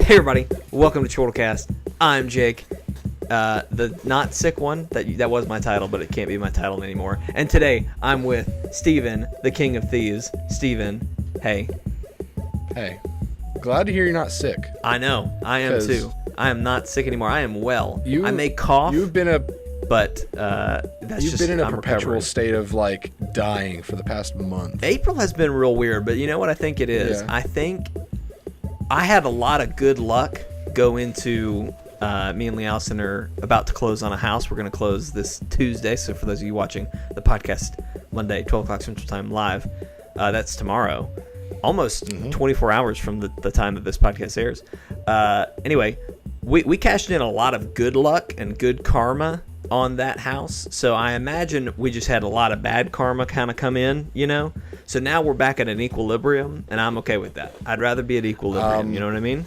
Hey everybody, welcome to ChortleCast. I'm Jake, the not sick one. That was my title, but it can't be my title anymore. And today I'm with Steven, the King of Thieves. Steven, hey. Hey, glad to hear you're not sick. I know, I am too. I am not sick anymore. I am well. I may cough. You've been a perpetual state of like dying for the past month. April has been real weird, but you know what I think it is? Yeah. I think I had a lot of good luck go into me and Lee Allison are about to close on a house. We're going to close this Tuesday. So for those of you watching the podcast Monday, 12 o'clock Central Time live, that's tomorrow. Almost 24 hours from the time that this podcast airs. Anyway, we cashed in a lot of good luck and good karma on that house. So I imagine we just had a lot of bad karma kind of come in, you know? So now we're back at an equilibrium, and I'm okay with that. I'd rather be at equilibrium, you know what I mean?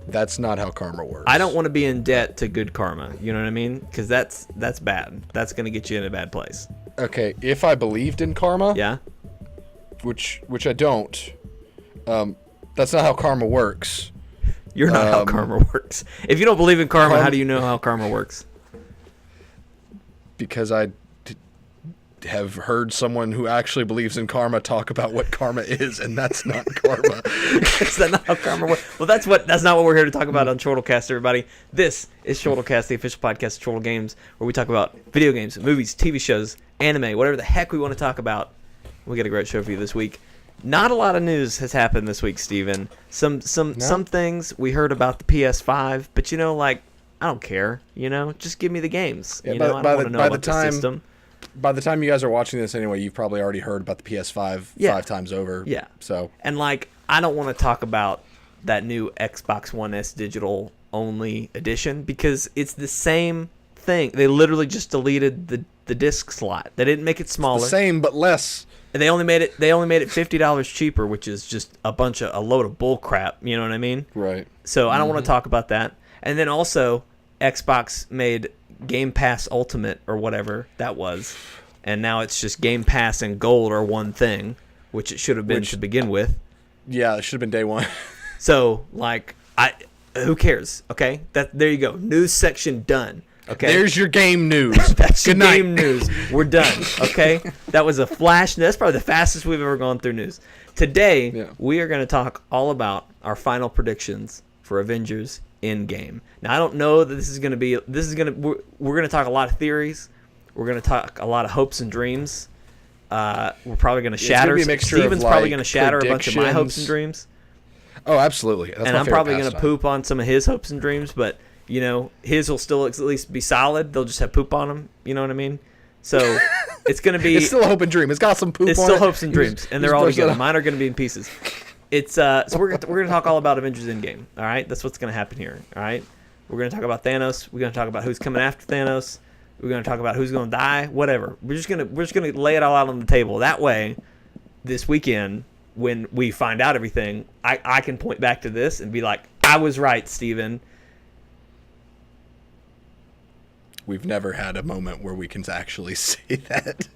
That's not how karma works. I don't want to be in debt to good karma, you know what I mean? Because that's bad. That's going to get you in a bad place. Okay, if I believed in karma, yeah, which I don't, that's not how karma works. You're not how karma works. If you don't believe in karma, how do you know how karma works? Because I have heard someone who actually believes in karma talk about what karma is, and that's not karma. Is that not how karma works? Well, that's not what we're here to talk about on ChortleCast, everybody. This is ChortleCast, the official podcast of Chortle Games, where we talk about video games, movies, TV shows, anime, whatever the heck we want to talk about. We got a great show for you this week. Not a lot of news has happened this week, Steven. Some things we heard about the PS5, but you know, like, I don't care. You know, just give me the games. Yeah, you know, I don't want to know about the system. By the time you guys are watching this anyway, you've probably already heard about the PS5 5 times over. Yeah. So and like, I don't want to talk about that new Xbox One S digital only edition because it's the same thing. They literally just deleted the disc slot. They didn't make it smaller. It's the same but less. And they only made it $50 cheaper, which is just a load of bull crap. You know what I mean? Right. So I don't want to talk about that. And then also, Xbox made Game Pass Ultimate or whatever that was, and now it's just Game Pass and Gold are one thing, which it should have been to begin with. Yeah, it should have been day one. So like, who cares? Okay, there you go. News section done. Okay, there's your game news. That's Good your night. game news. We're done. Okay, that was a flash. That's probably the fastest we've ever gone through news. Today, we are going to talk all about our final predictions for Avengers Endgame. Now, I don't know that we're going to talk a lot of theories. We're going to talk a lot of hopes and dreams. We're probably going to shatter. Steven's probably going to shatter a bunch of my hopes and dreams. Oh, absolutely. That's and I'm probably going to poop on some of his hopes and dreams, but you know, his will still at least be solid. They'll just have poop on them. You know what I mean? So it's going to be. It's still a hope and dream. It's got some poop on it. It's still hopes and dreams, and they're all together. Mine are going to be in pieces. It's so we're going to talk all about Avengers Endgame. All right, that's what's going to happen here. All right, we're going to talk about Thanos. We're going to talk about who's coming after Thanos. We're going to talk about who's going to die. Whatever. We're just going to lay it all out on the table. That way, this weekend when we find out everything, I can point back to this and be like, I was right, Steven. We've never had a moment where we can actually say that.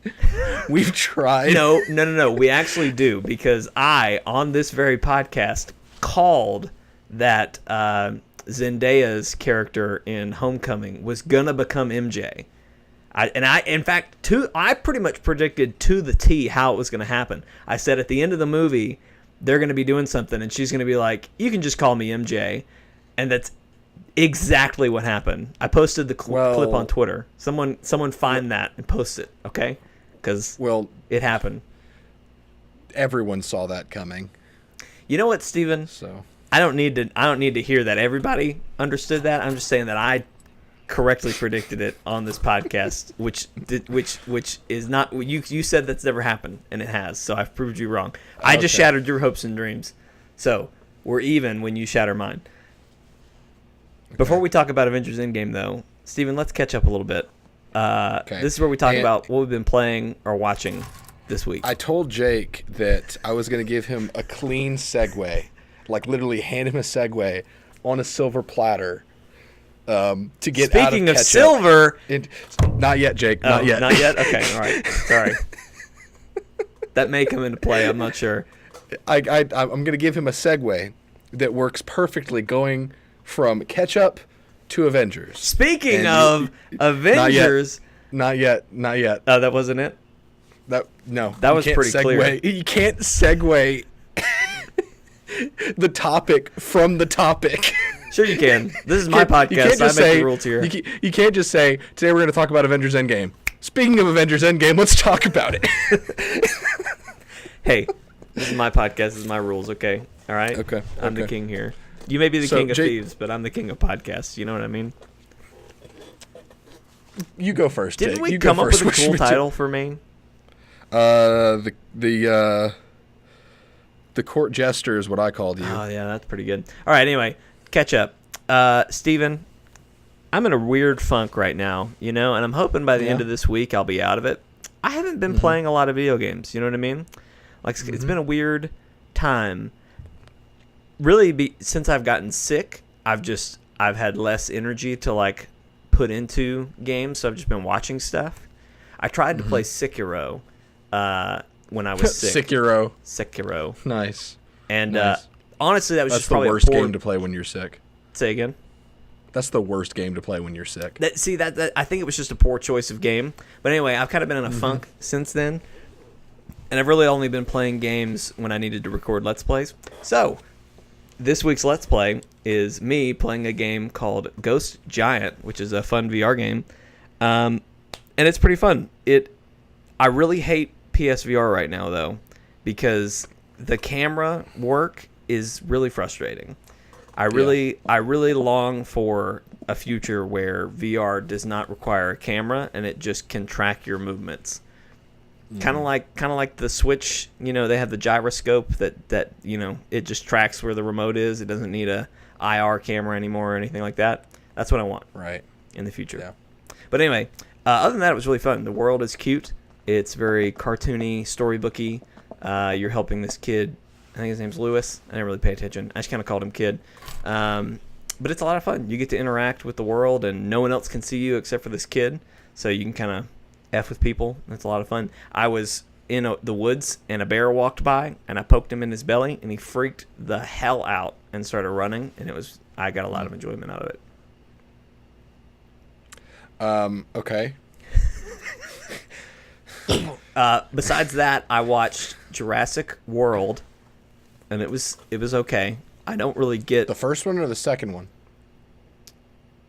We've tried. No. We actually do, because I, on this very podcast, called that Zendaya's character in Homecoming was going to become MJ. I pretty much predicted to the T how it was going to happen. I said at the end of the movie, they're going to be doing something, and she's going to be like, you can just call me MJ. And that's exactly what happened. I posted the clip on Twitter. Someone find that and post it, okay? Because it happened. Everyone saw that coming. You know what, Steven? So I don't need to hear that everybody understood that. I'm just saying that I correctly predicted it on this podcast, which is not. You said that's never happened, and it has. So I've proved you wrong. I just shattered your hopes and dreams. So we're even when you shatter mine. Okay. Before we talk about Avengers Endgame, though, Steven, let's catch up a little bit. This is where we talk about what we've been playing or watching this week. I told Jake that I was going to give him a clean segue, like literally hand him a segue on a silver platter to get out of Speaking of silver... Not yet, Jake. Not yet. Not yet? Okay, all right. Sorry. That may come into play. I'm not sure. I'm going to give him a segue that works perfectly going from ketchup to Avengers. Speaking of Avengers. Not yet. Oh, that wasn't it? That was pretty clear. You can't segue the topic from the topic. Sure you can. This is my podcast. I make the rules here. You can't just say, today we're going to talk about Avengers Endgame. Speaking of Avengers Endgame, let's talk about it. Hey, this is my podcast. This is my rules, okay? All right? Okay. I'm the king here. You may be the king of thieves, but I'm the king of podcasts. You know what I mean? You go first, Didn't we come up with a cool title for me? The court jester is what I called you. Oh, yeah, that's pretty good. All right, anyway, catch up. Steven, I'm in a weird funk right now, and I'm hoping by the end of this week I'll be out of it. I haven't been playing a lot of video games, you know what I mean? Like, it's been a weird time. Really, since I've gotten sick, I've had less energy to, like, put into games, so I've just been watching stuff. I tried to play Sekiro when I was sick. Sekiro. Nice. And honestly, that's just probably the worst game to play when you're sick. Say again? That's the worst game to play when you're sick. That I think it was just a poor choice of game. But anyway, I've kind of been in a funk since then. And I've really only been playing games when I needed to record Let's Plays. So, this week's Let's Play is me playing a game called Ghost Giant, which is a fun VR game. And it's pretty fun. I really hate PSVR right now, though, because the camera work is really frustrating. I really long for a future where VR does not require a camera and it just can track your movements. Kind of like the Switch, they have the gyroscope that it just tracks where the remote is. It doesn't need a IR camera anymore or anything like that. That's what I want in the future. Yeah. But anyway, other than that, it was really fun. The world is cute. It's very cartoony, storybooky. You're helping this kid. I think his name's Lewis. I didn't really pay attention. I just kind of called him Kid. But it's a lot of fun. You get to interact with the world, and no one else can see you except for this kid. So you can kind of F with people. That's a lot of fun. I was in the woods, and a bear walked by, and I poked him in his belly, and he freaked the hell out and started running. And I got a lot of enjoyment out of it. Okay. Besides that, I watched Jurassic World, and it was okay. I don't really get the first one or the second one.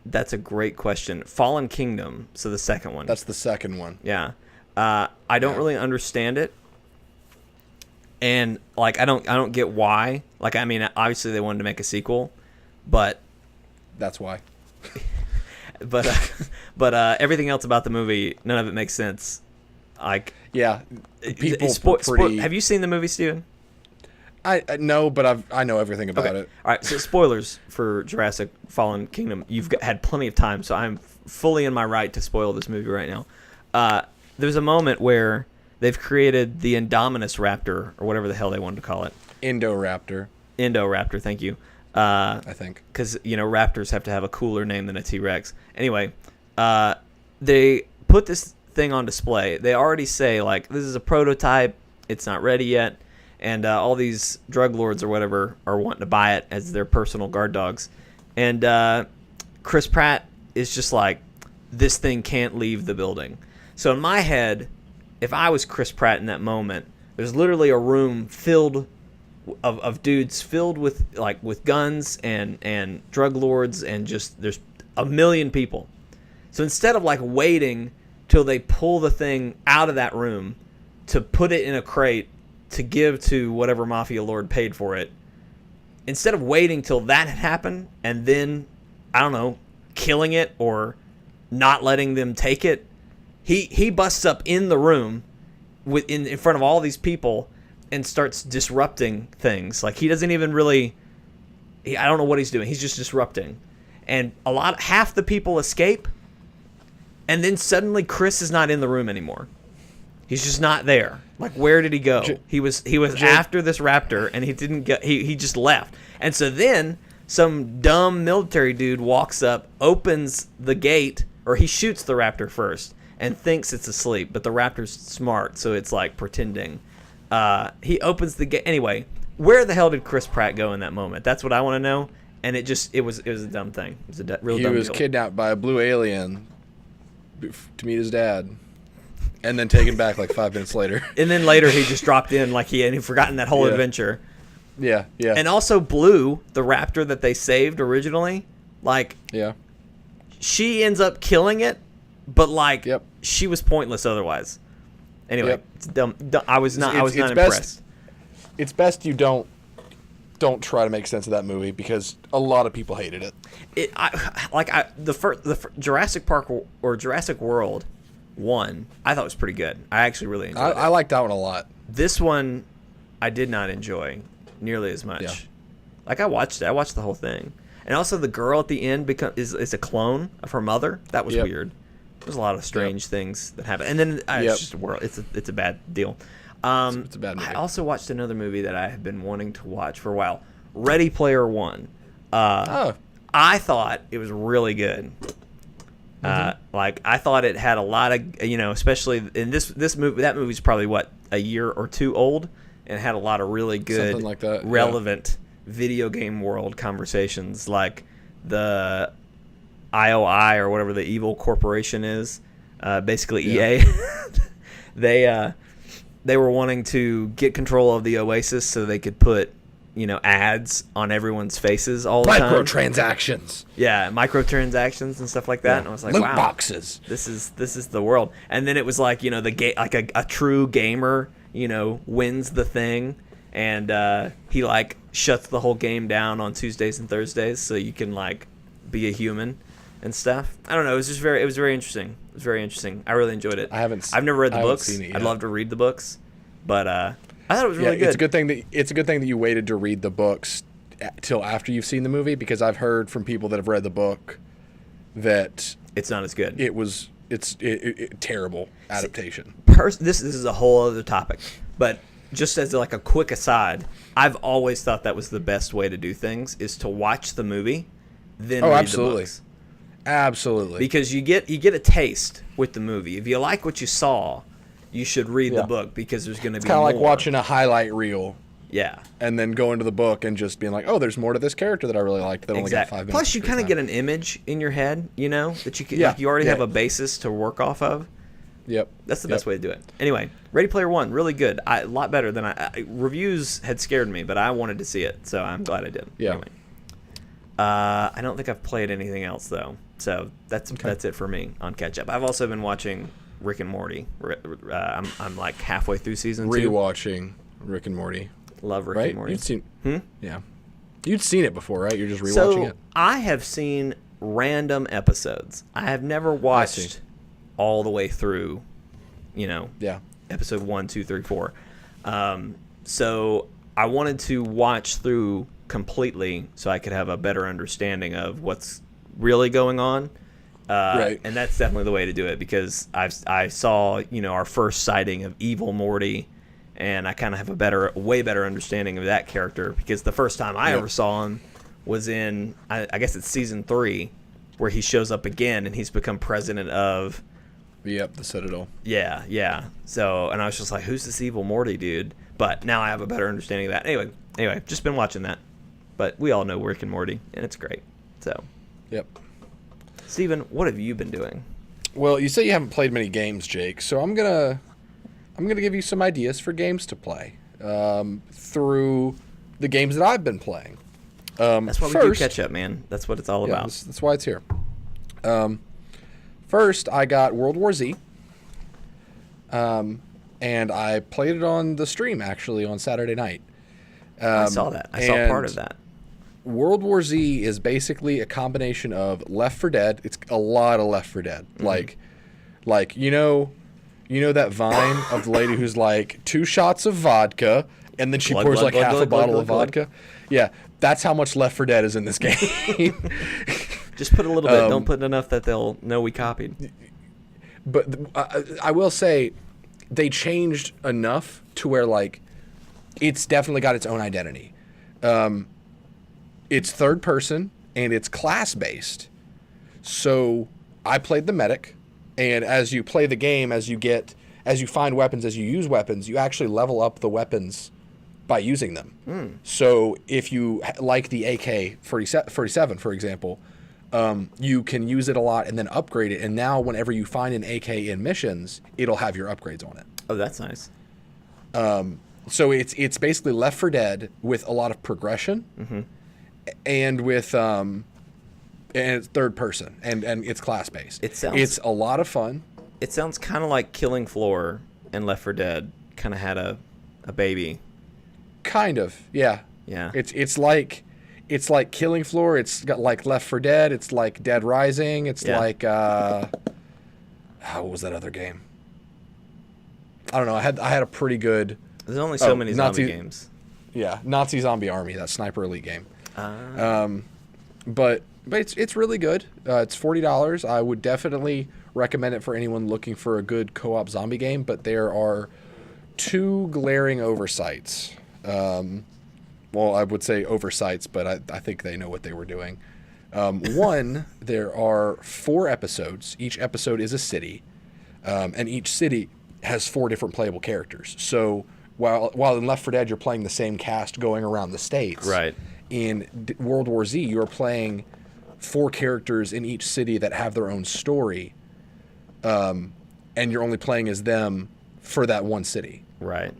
That's a great question. Fallen Kingdom, so the second one. That's the second one. Yeah. I don't really understand it, and like I don't get why. Like, I mean, obviously they wanted to make a sequel, but that's why. but everything else about the movie, none of it makes sense. Like, yeah, people have you seen the movie, Steven? I know, but I know everything about it. All right, so spoilers for Jurassic Fallen Kingdom. You've had plenty of time, so I'm fully in my right to spoil this movie right now. There's a moment where they've created the Indominus Raptor, or whatever the hell they wanted to call it. Indoraptor, thank you. I think. Because, raptors have to have a cooler name than a T-Rex. Anyway, they put this thing on display. They already say, like, this is a prototype, it's not ready yet. And all these drug lords or whatever are wanting to buy it as their personal guard dogs. And Chris Pratt is just like, this thing can't leave the building. So in my head, if I was Chris Pratt in that moment, there's literally a room filled of dudes filled with guns and drug lords, and just there's a million people. So instead of like waiting till they pull the thing out of that room to put it in a crate to give to whatever mafia lord paid for it, instead of waiting till that had happened and then, I don't know, killing it or not letting them take it, he busts up in the room in front of all these people and starts disrupting things. Like, he doesn't even really, I don't know what he's doing. He's just disrupting. And half the people escape, and then suddenly Chris is not in the room anymore. He's just not there. Like, where did he go? He was after this raptor, and he didn't get. He just left. And so then some dumb military dude walks up, opens the gate, or he shoots the raptor first and thinks it's asleep, but the raptor's smart, so it's like pretending. He opens the gate. Anyway, where the hell did Chris Pratt go in that moment? That's what I want to know. And it was a dumb thing. It was a real dumb deal. He was kidnapped by a blue alien to meet his dad, and then taken back like 5 minutes later. And then later he just dropped in like he had forgotten that whole adventure. Yeah. And also Blue, the raptor that they saved originally, like she ends up killing it, but like she was pointless otherwise. Anyway, it's dumb. I was not impressed. It's best you don't try to make sense of that movie because a lot of people hated it. The Jurassic Park or Jurassic World 1, I thought was pretty good. I actually really enjoyed it. I liked that one a lot. This one, I did not enjoy nearly as much. Yeah. Like I watched the whole thing, and also the girl at the end is a clone of her mother. That was weird. There's a lot of strange things that happen, and then it's just a world. It's a bad deal. It's a bad movie. I also watched another movie that I have been wanting to watch for a while, Ready Player One. I thought it was really good. Like I thought it had a lot of, especially in this movie. That movie's probably a year or two old, and had a lot of really good, something like that, relevant video game world conversations, like the IOI or whatever the evil corporation is, basically EA. They were wanting to get control of the Oasis so they could put, ads on everyone's faces all the time. Microtransactions. Yeah, microtransactions and stuff like that. And I was like, loot wow, boxes. This is the world. And then it was like, a true gamer, wins the thing, and he like shuts the whole game down on Tuesdays and Thursdays so you can like be a human and stuff. I don't know. It was very interesting. It was very interesting. I really enjoyed it. I've never read the books. I'd love to read the books, but I thought it was really good. It's a good thing that you waited to read the books till after you've seen the movie, because I've heard from people that have read the book that it's not as good. It's terrible adaptation. This is a whole other topic, but just as like a quick aside, I've always thought that was the best way to do things, is to watch the movie, then read the books. Absolutely. Because you get a taste with the movie. If you like what you saw, you should read the book, because there's going to be more. It's kind of like watching a highlight reel. Yeah. And then going to the book and just being like, oh, there's more to this character that I really liked that only got 5 minutes. Plus, you kind of get an image in your head, that you can, like, you already have a basis to work off of. Yep. That's the best way to do it. Anyway, Ready Player One, really good. A lot better than reviews had scared me, but I wanted to see it, so I'm glad I did. Yeah. Anyway. I don't think I've played anything else though, so that's it for me on catch up. I've also been watching Rick and Morty. I'm like halfway through season 2. Rewatching Rick and Morty. Love Rick and Morty. You'd seen, yeah, you'd seen it before, right? You're just rewatching it. I have seen random episodes. I have never watched all the way through. Episode 1, 2, 3, 4. So I wanted to watch through completely so I could have a better understanding of what's really going on. And that's definitely the way to do it, because I saw our first sighting of evil Morty, and I kind of have a way better understanding of that character, because the first time I ever saw him was in I guess it's season 3, where he shows up again and he's become president of the Citadel. Yeah. So, and I was just like, who's this evil Morty dude? But now I have a better understanding of that. Anyway, just been watching that. But we all know Rick and Morty, and it's great. So, Steven, what have you been doing? Well, you say you haven't played many games, Jake. So I'm gonna give you some ideas for games to play through the games that I've been playing. That's why we do catch up, man. That's what it's all about. That's why it's here. First, I got World War Z, and I played it on the stream actually on Saturday night. I saw that. I saw part of that. World War Z is basically a combination of Left 4 Dead. It's a lot of Left 4 Dead. Mm-hmm. Like you know that Vine of the lady who's like 2 shots of vodka and then she pours like half a bottle of vodka. Yeah, that's how much Left 4 Dead is in this game. Just put a little bit. Don't put enough that they'll know we copied. But I will say they changed enough to where like it's definitely got its own identity. It's third person and it's class based. So I played the medic, and as you play the game, as you find weapons, as you use weapons, you actually level up the weapons by using them. So if you like the AK-47, for example, you can use it a lot and then upgrade it. And now whenever you find an AK in missions, it'll have your upgrades on it. Oh, that's nice. So it's basically Left 4 Dead with a lot of progression, and with and it's third person and it's class based. It's a lot of fun. It sounds kind of like Killing Floor and Left 4 Dead kind of had a baby. Kind of, yeah. Yeah. It's like Killing Floor. It's got like Left 4 Dead. It's like Dead Rising. It's like what was that other game? I don't know. I had a pretty good. There's only so many zombie games. Yeah, Nazi Zombie Army, that Sniper Elite game. But it's really good. It's $40. I would definitely recommend it for anyone looking for a good co-op zombie game. But there are two glaring oversights. Well, I would say oversights, but I think they know what they were doing. One, there are 4 episodes. Each episode is a city, and each city has 4 different playable characters. So while in Left 4 Dead you're playing the same cast going around the states, right? In World War Z you're playing 4 characters in each city that have their own story, and you're only playing as them for that one city, right?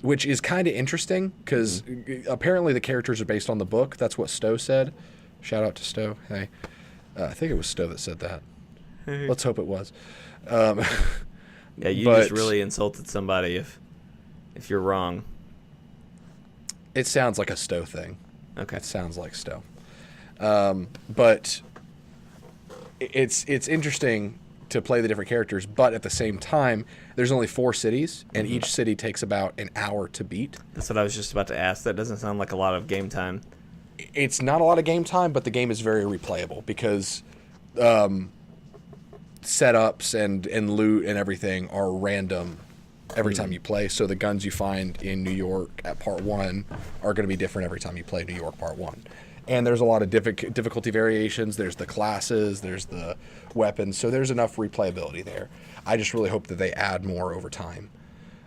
Which is kind of interesting because apparently the characters are based on the book. That's what Stowe said. Shout out to Stowe. Hey, I think it was Stowe that said that. Let's hope it was. Yeah, you just really insulted somebody if you're wrong. It sounds like a Stowe thing. Okay. It sounds like Stowe. But it's interesting to play the different characters, but at the same time, there's only 4 cities, and each city takes about an hour to beat. That's what I was just about to ask. That doesn't sound like a lot of game time. It's not a lot of game time, but the game is very replayable because setups and loot and everything are random every time you play. So the guns you find in New York at Part 1 are going to be different every time you play New York Part 1. And there's a lot of difficulty variations. There's the classes, there's the weapons. So there's enough replayability there. I just really hope that they add more over time.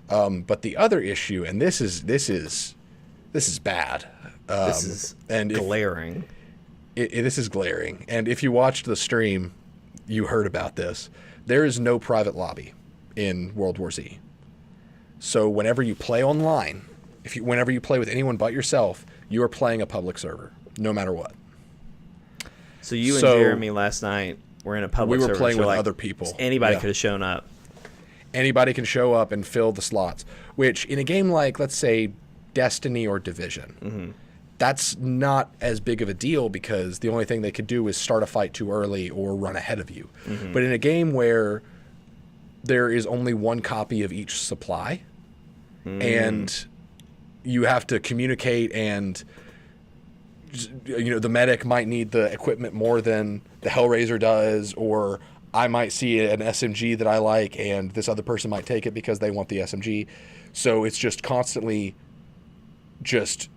But the other issue, and this is bad. This is glaring. This is glaring. And if you watched the stream, you heard about this. There is no private lobby in World War Z. So whenever you play online, whenever you play with anyone but yourself, you are playing a public server, no matter what. So you and Jeremy last night were in a public server. We were playing with other people. Anybody could have shown up. Anybody can show up and fill the slots, which in a game like, let's say, Destiny or Division, that's not as big of a deal because the only thing they could do is start a fight too early or run ahead of you. But in a game where there is only one copy of each supply and you have to communicate, and the medic might need the equipment more than the Hellraiser does, or I might see an SMG that I like and this other person might take it because they want the SMG. So it's just constantly just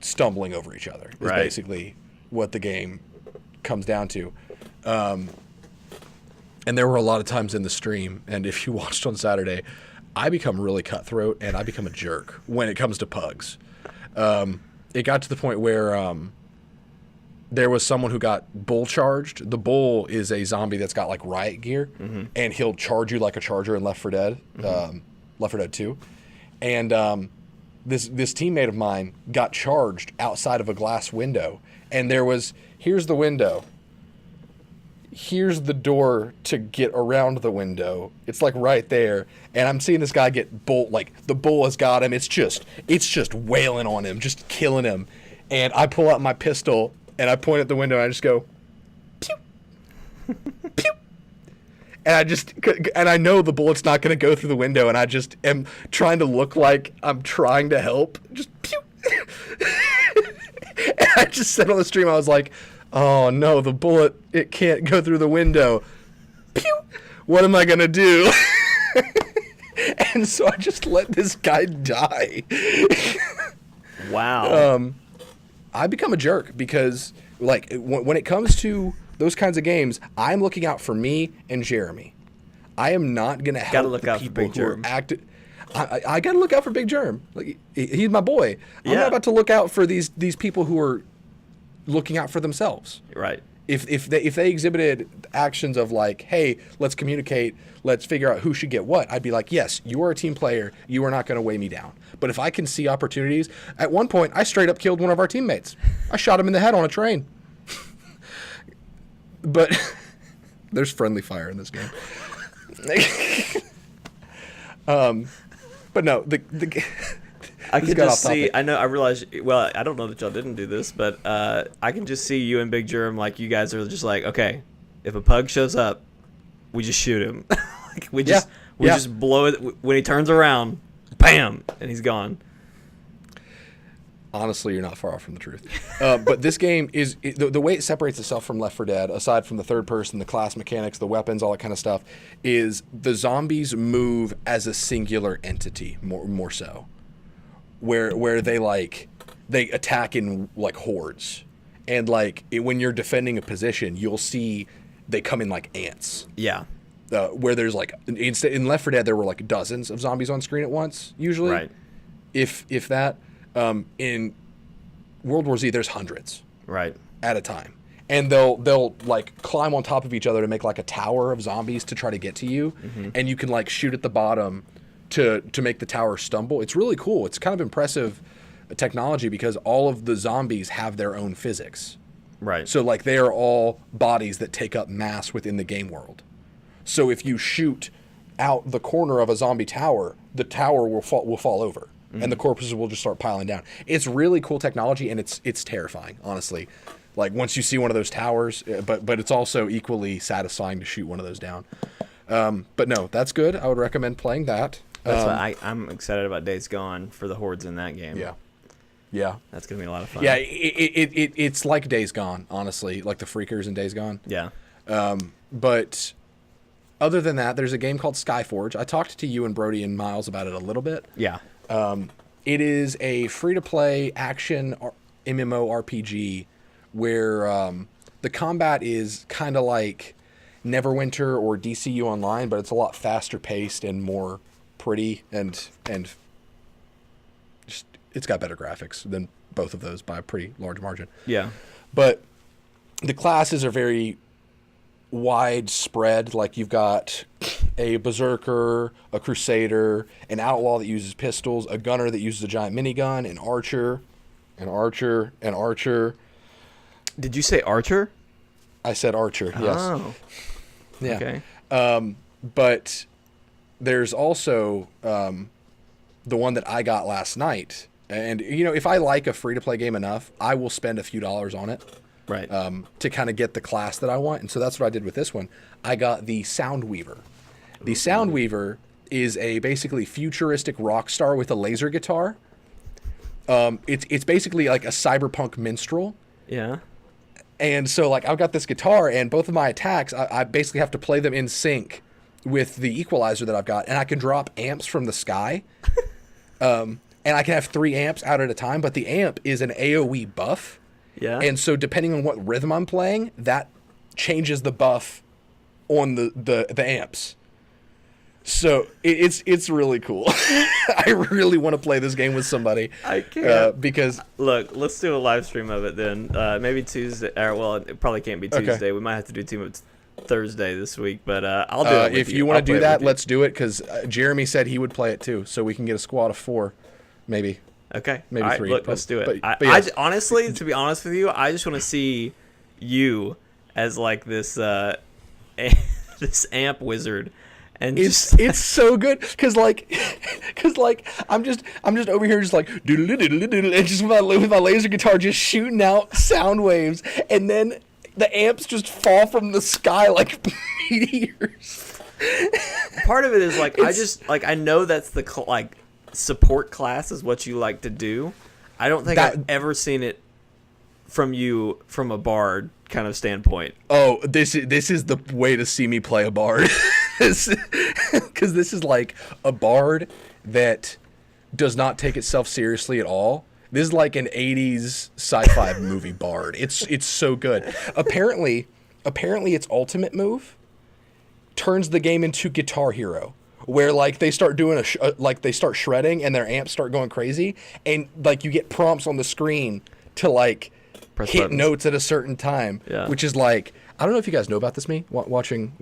stumbling over each other is basically what the game comes down to. And there were a lot of times in the stream, and if you watched on Saturday, I become really cutthroat and I become a jerk when it comes to pugs. It got to the point where there was someone who got bull charged. The bull is a zombie that's got like riot gear, and he'll charge you like a charger in Left 4 Dead, Left 4 Dead 2. And this teammate of mine got charged outside of a glass window, and here's the window. Here's the door to get around the window. It's like right there. And I'm seeing this guy get the bull has got him. It's just wailing on him, just killing him. And I pull out my pistol and I point at the window and I just go, pew, pew. And I know the bullet's not going to go through the window, and I just am trying to look like I'm trying to help. Just pew. And I just said on the stream, I was like, oh no, the bullet, it can't go through the window. Pew! What am I going to do? And so I just let this guy die. Wow. I become a jerk because, like, when it comes to those kinds of games, I'm looking out for me and Jeremy. I am not going to help the people who are active. I got to look out for Big Germ. Like, he's my boy. I'm not about to look out for these people who are looking out for themselves. Right. If they exhibited actions of like, hey, let's communicate, let's figure out who should get what, I'd be like, yes, you are a team player. You are not going to weigh me down. But if I can see opportunities, at one point, I straight up killed one of our teammates. I shot him in the head on a train. But there's friendly fire in this game. But no, I can just see. I realize. Well, I don't know that y'all didn't do this, but I can just see you and Big Germ. Like, you guys are just like, okay, if a pug shows up, we just shoot him. Like, we just blow it when he turns around, bam, and he's gone. Honestly, you're not far off from the truth. But this game is the way it separates itself from Left 4 Dead, aside from the third person, the class mechanics, the weapons, all that kind of stuff, is the zombies move as a singular entity more so, where they attack in like hordes, and like when you're defending a position, you'll see they come in like ants. Yeah. Where there's like in Left 4 Dead there were like dozens of zombies on screen at once usually, right? If that. In World War Z, there's hundreds, right, at a time, and they'll like climb on top of each other to make like a tower of zombies to try to get to you, and you can like shoot at the bottom to make the tower stumble. It's really cool. It's kind of impressive technology because all of the zombies have their own physics, right? So like they are all bodies that take up mass within the game world. So if you shoot out the corner of a zombie tower, the tower will fall over. And the corpses will just start piling down. It's really cool technology, and it's terrifying, honestly. Like, once you see one of those towers, but it's also equally satisfying to shoot one of those down. But no, that's good. I would recommend playing that. That's why I'm excited about Days Gone for the hordes in that game. Yeah. That's going to be a lot of fun. Yeah, it's like Days Gone, honestly, like the Freakers in Days Gone. Yeah. But other than that, there's a game called Skyforge. I talked to you and Brody and Miles about it a little bit. Yeah. It is a free-to-play action MMORPG where the combat is kind of like Neverwinter or DCU Online, but it's a lot faster paced and more pretty, and just it's got better graphics than both of those by a pretty large margin. Yeah. But the classes are very widespread. Like, you've got a berserker, a crusader, an outlaw that uses pistols, a gunner that uses a giant minigun, an archer. Did you say archer? I said archer, yes. Oh. Yeah. Okay. But there's also the one that I got last night. And, you know, if I like a free-to-play game enough, I will spend a few dollars on it. Right. To kind of get the class that I want. And so that's what I did with this one. I got the Soundweaver. The Soundweaver is a basically futuristic rock star with a laser guitar. It's basically like a cyberpunk minstrel. Yeah. And so like I've got this guitar, and both of my attacks, I basically have to play them in sync with the equalizer that I've got, and I can drop amps from the sky. And I can have 3 amps out at a time, but the amp is an AoE buff. Yeah. And so depending on what rhythm I'm playing, that changes the buff on the amps. So it's really cool. I really want to play this game with somebody. I can't. Because look, let's do a live stream of it then. Maybe Tuesday. Well, it probably can't be Tuesday. Okay. We might have to do Team Up Thursday this week, but I'll do it. If you want to do that, let's do it, because Jeremy said he would play it too, so we can get a squad of 4, maybe. Okay. Maybe all 3. Right, look, let's do it. But yes. Honestly, to be honest with you, I just want to see you as like this this amp wizard, and it's so good because I'm just over here just like doodle doodle doodle, and just with my laser guitar just shooting out sound waves, and then the amps just fall from the sky like meteors. Part of it is like I know that's the like support class is what you like to do. I don't think I've ever seen it from you from a bard kind of standpoint. Oh, this is the way to see me play a bard. Because this is like a bard that does not take itself seriously at all. This is like an 80s sci-fi movie bard. It's so good. Apparently its ultimate move turns the game into Guitar Hero, where like they start doing like they start shredding and their amps start going crazy, and like you get prompts on the screen to like Press hit buttons. notes at a certain time, Yeah. which is like, I don't know if you guys know about this. Watching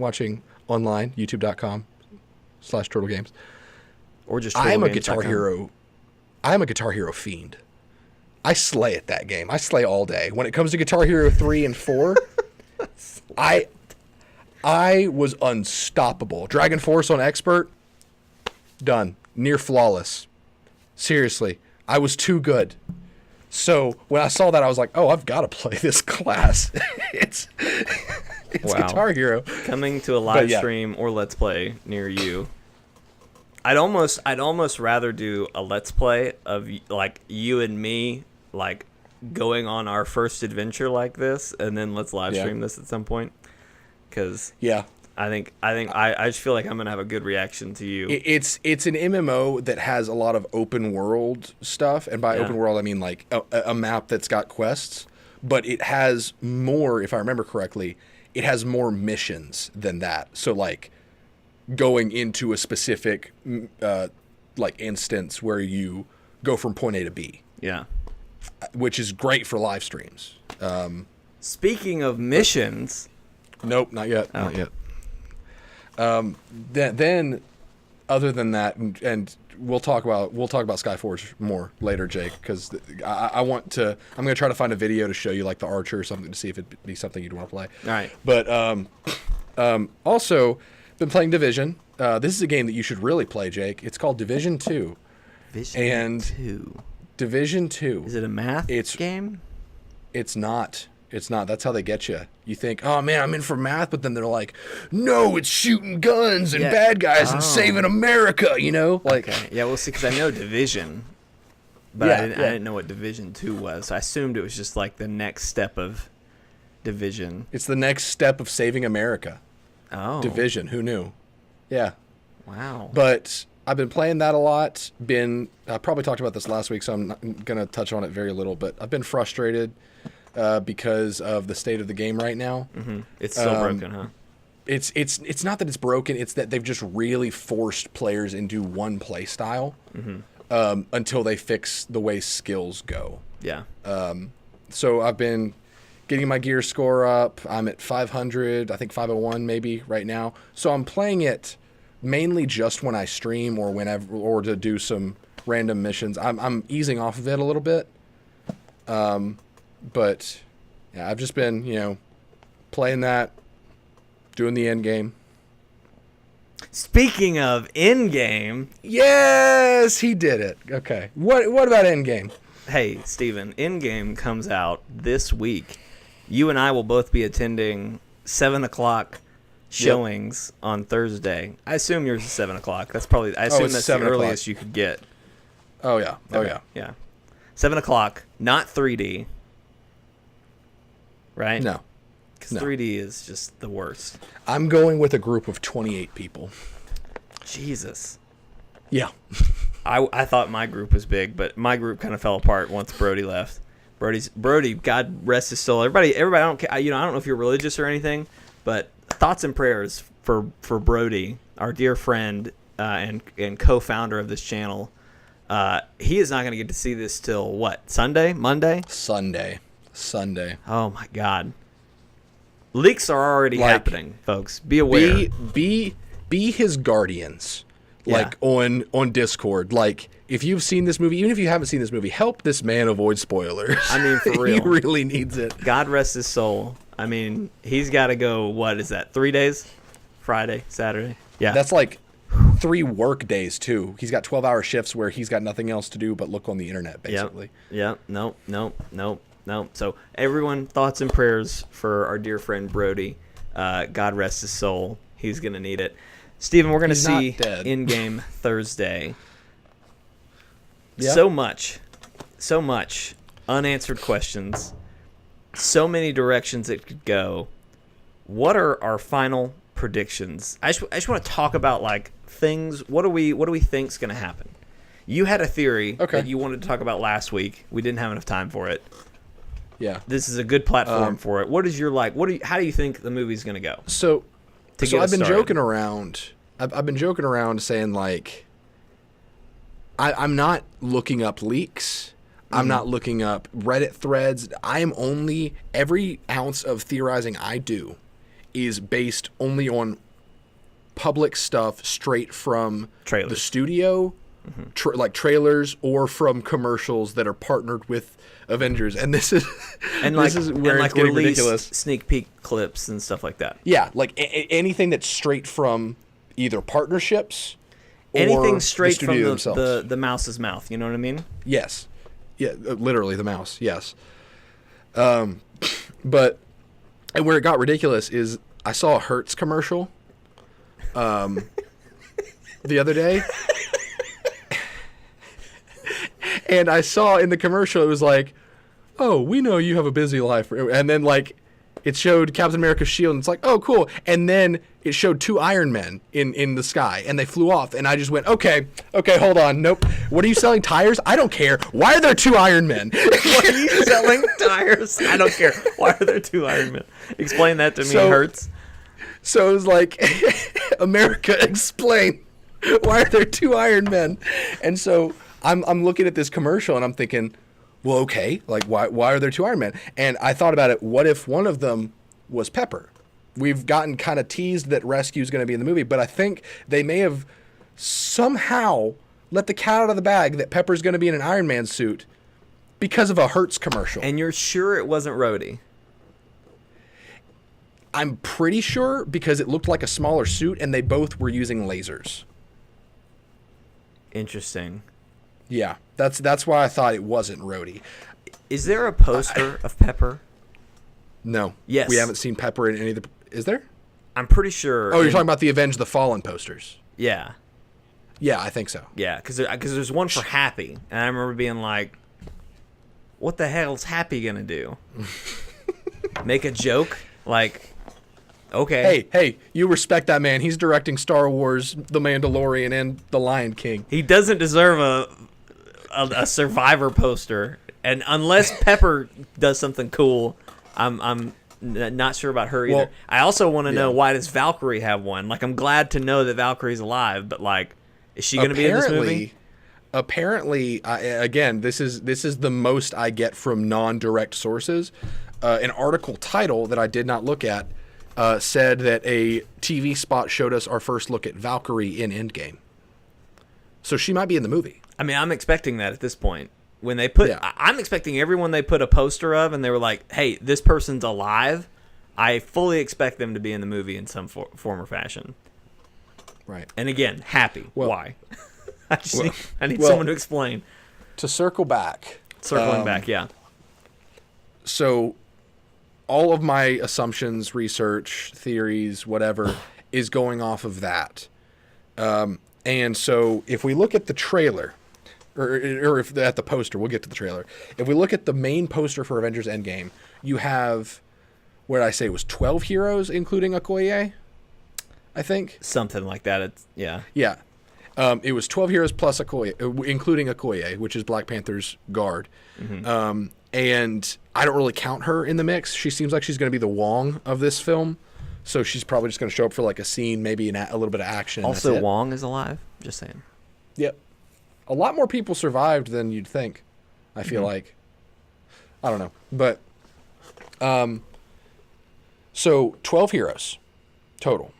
online, youtube.com/ChortleGames. Or just I am a TortleGames.com. Guitar Hero. I am a Guitar Hero fiend. I slay at that game. I slay all day. When it comes to Guitar Hero 3 and 4, I was unstoppable. Dragon Force on Expert, done. Near flawless. Seriously, I was too good. So when I saw that, I was like, oh, I've got to play this class. it's Wow. Guitar Hero. Coming to a live yeah. stream or Let's Play near you. I'd almost rather do a Let's Play of like you and me like going on our first adventure like this, and then let's live stream this at some point. Because Yeah. I just feel like I'm gonna have a good reaction to you. It's an MMO that has a lot of open world stuff, and by open world I mean like a map that's got quests, but it has more, if I remember correctly, it has more missions than that. So like going into a specific like instance where you go from point A to B, Yeah. which is great for live streams. Speaking of missions, Nope, not yet. Oh. Not yet. Then, other than that, and we'll talk about Skyforge more later, Jake, because I'm going to try to find a video to show you like the Archer or something to see if it'd be something you'd want to play. all right. But also been playing Division. This is a game that you should really play, Jake. It's called Division 2. Division 2. Division 2. Is it a math game? It's not. It's not. That's how they get you. You think, oh man, I'm in for math, but then they're like, no, it's shooting guns and bad guys and saving America. You know, like. Okay. Yeah, we'll see. Because I know Division, but I didn't know what Division 2 was. So I assumed it was just like the next step of Division. It's the next step of saving America. Oh. Division. Who knew? Yeah. Wow. But I've been playing that a lot. I probably talked about this last week, so I'm not going to touch on it very little. But I've been frustrated because of the state of the game right now. Mm-hmm. It's still broken, huh? It's not that it's broken. It's that they've just really forced players into one play style until they fix the way skills go. Yeah. So I've been getting my gear score up. I'm at 500, I think 501 maybe right now. So I'm playing it mainly just when I stream or whenever, or to do some random missions. I'm easing off of it a little bit. But yeah, I've just been, playing that, doing the end game. Speaking of end game, Yes, he did it. Okay. What about end game? hey, Steven, end game comes out this week. You and I will both be attending 7 o'clock showings on Thursday. I assume yours is 7 o'clock. That's probably, I assume it's that's the 7 o'clock. earliest you could get. Oh yeah. Oh yeah. Yeah. 7 o'clock, not 3D. Right? No. Because No. 3D is just the worst. I'm going with a group of 28 people. Jesus. Yeah. I thought my group was big, but my group kind of fell apart once Brody left. Brody, God rest his soul. Everybody, I don't care. I don't know if you're religious or anything, but thoughts and prayers for Brody, our dear friend and co-founder of this channel. He is not going to get to see this till what? Sunday? Monday? Sunday. Oh my God. Leaks are already happening, folks. Be aware. Be his guardians. Yeah. On Discord. Like, if you've seen this movie, even if you haven't seen this movie, help this man avoid spoilers. I mean, for real. He really needs it. God rest his soul. I mean, he's got to go, what is that, 3 days? Friday, Saturday? Yeah. That's like 3 work days, too. He's got 12-hour shifts where he's got nothing else to do but look on the internet, basically. Yep. Nope. So, everyone, thoughts and prayers for our dear friend Brody. God rest his soul. He's going to need it. Steven, we're going to see in-game Thursday. Yeah. So much unanswered questions. So many directions it could go. What are our final predictions? I just want to talk about like things. What do we think's going to happen? You had a theory that you wanted to talk about last week. We didn't have enough time for it. Yeah. This is a good platform for it. What is your how do you think the movie's going to go? So I've been joking around I've been joking around saying, like, I'm not looking up leaks. I'm not looking up Reddit threads. I am only, every ounce of theorizing I do is based only on public stuff straight from the studio, like trailers, or from commercials that are partnered with Avengers. And this is this is where it's getting ridiculous. Sneak peek clips and stuff like that. Yeah, like anything that's straight from either partnerships or anything straight the from themselves. the mouse's mouth. You know what I mean? Yes. Yeah, literally the mouse. Yes. But and where it got ridiculous is I saw a Hertz commercial the other day. And I saw in the commercial, it was like, oh, we know you have a busy life. And then, like, it showed Captain America's shield, and it's like, oh, cool. And then it showed 2 Iron Men in the sky, and they flew off. And I just went, okay, hold on. Nope. What are you selling, tires? I don't care. Why are there 2 Iron Men? What are you selling, tires? I don't care. Why are there 2 Iron Men? Explain that to me, Hertz. So it was like, America, explain. Why are there 2 Iron Men? And so I'm looking at this commercial, and I'm thinking, well, okay, like, why are there 2 Iron Men? And I thought about it, what if one of them was Pepper? We've gotten kind of teased that Rescue's going to be in the movie, but I think they may have somehow let the cat out of the bag that Pepper's going to be in an Iron Man suit because of a Hertz commercial. And you're sure it wasn't Rhodey? I'm pretty sure, because it looked like a smaller suit, and they both were using lasers. Interesting. Yeah, that's why I thought it wasn't Rhodey. Is there a poster of Pepper? No. Yes. We haven't seen Pepper in any of the... Is there? I'm pretty sure. Oh, you're talking about the Avenge the Fallen posters. Yeah. Yeah, I think so. Yeah, because there's one for Happy, and I remember being like, what the hell's Happy going to do? Make a joke? Like, okay. Hey, you respect that man. He's directing Star Wars, The Mandalorian, and The Lion King. He doesn't deserve a Survivor poster, and unless Pepper does something cool, I'm not sure about her either. Well, I also want to know, why does Valkyrie have one? Like, I'm glad to know that Valkyrie's alive, but like, is she going to be in this movie? Apparently, again, this is the most I get from non-direct sources. An article title that I did not look at said that a TV spot showed us our first look at Valkyrie in Endgame. So she might be in the movie. I mean, I'm expecting that at this point. When they put, I'm expecting everyone they put a poster of, and they were like, "Hey, this person's alive." I fully expect them to be in the movie in some form or fashion. Right. And again, Happy. Well, why? I need someone to explain. To circle back. Circling back, yeah. So, all of my assumptions, research, theories, whatever, is going off of that. And so, if we look at the trailer, or if at the poster, we'll get to the trailer. If we look at the main poster for Avengers Endgame, you have, what did I say, it was 12 heroes, including Okoye, I think? Something like that. Yeah. Yeah. It was 12 heroes plus Okoye, including Okoye, which is Black Panther's guard. Mm-hmm. And I don't really count her in the mix. She seems like she's going to be the Wong of this film. So she's probably just going to show up for like a scene, maybe a little bit of action. Also, Wong is alive. Just saying. Yep. A lot more people survived than you'd think, I feel like. I don't know. But, so 12 heroes total.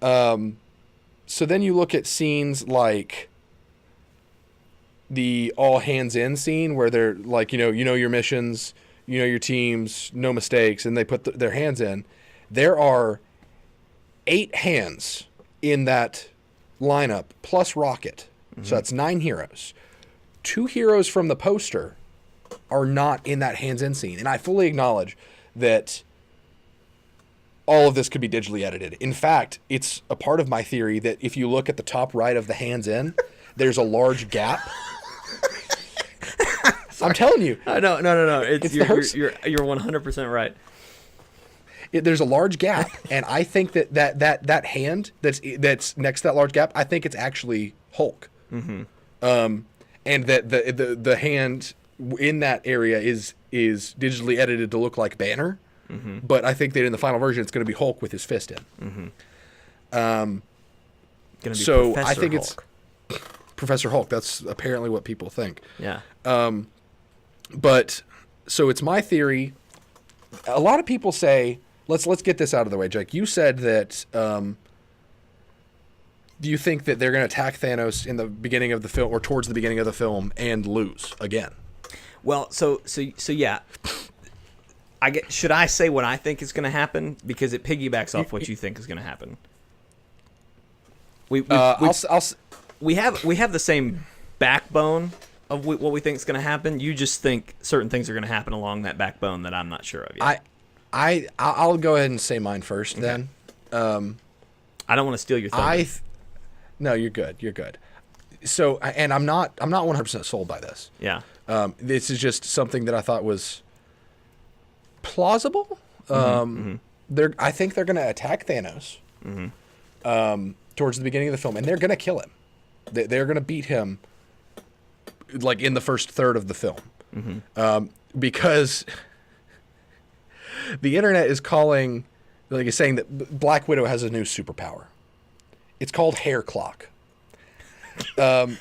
So then you look at scenes like the all hands in scene where they're like, you know your missions, you know your teams, no mistakes, and they put their hands in. There are 8 hands in that lineup plus Rocket. Mm-hmm. So that's 9 heroes. 2 heroes from the poster are not in that hands in scene. And I fully acknowledge that all of this could be digitally edited. In fact, it's a part of my theory that if you look at the top right of the hands in, there's a large gap. I'm telling you. No. You're 100% right. There's a large gap, and I think that hand that's next to that large gap, I think it's actually Hulk. Mm-hmm. And that the hand in that area is digitally edited to look like Banner. Mm-hmm. But I think that in the final version, it's going to be Hulk with his fist in. Mm-hmm. Gonna be so Professor I think Hulk. it's Professor Hulk. That's apparently what people think. Yeah. But so it's my theory. A lot of people say, let's get this out of the way, Jake. You said that do you think that they're going to attack Thanos in the beginning of the film or towards the beginning of the film and lose again? Well, so yeah. Should I say what I think is going to happen, because it piggybacks off what you think is going to happen? We have the same backbone of what we think is going to happen. You just think certain things are going to happen along that backbone that I'm not sure of yet. I'll go ahead and say mine first. Okay. Then. I don't want to steal your thunder. No, you're good. You're good. So, and I'm not 100% sold by this. Yeah. This is just something that I thought was plausible. I think they're going to attack Thanos towards the beginning of the film, and they're going to kill him. They're going to beat him, like in the first third of the film, because the internet is calling, like, is saying that Black Widow has a new superpower. It's called hair clock. I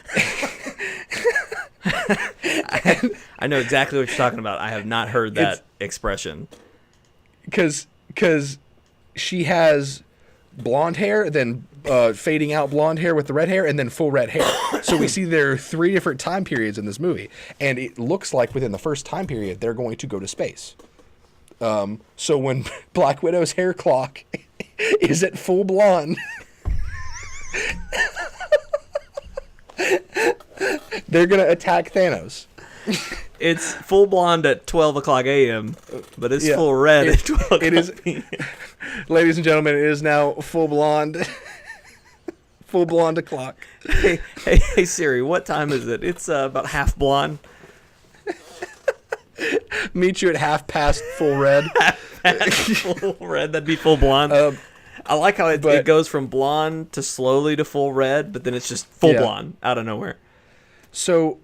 know exactly what you're talking about. I have not heard that expression. Because she has blonde hair, then fading out blonde hair with the red hair, and then full red hair. So we see there are 3 different time periods in this movie. And it looks like within the first time period, they're going to go to space. So when Black Widow's hair clock is at full blonde, they're going to attack Thanos. It's full blonde at 12 o'clock a.m., but it's full red at 12 o'clock p.m. Ladies and gentlemen, it is now full blonde. Full blonde o'clock. Hey Siri, what time is it? It's about half blonde. Meet you at half past full red. Full red, that'd be full blonde. I like how it goes from blonde to slowly to full red, but then it's just full blonde out of nowhere. So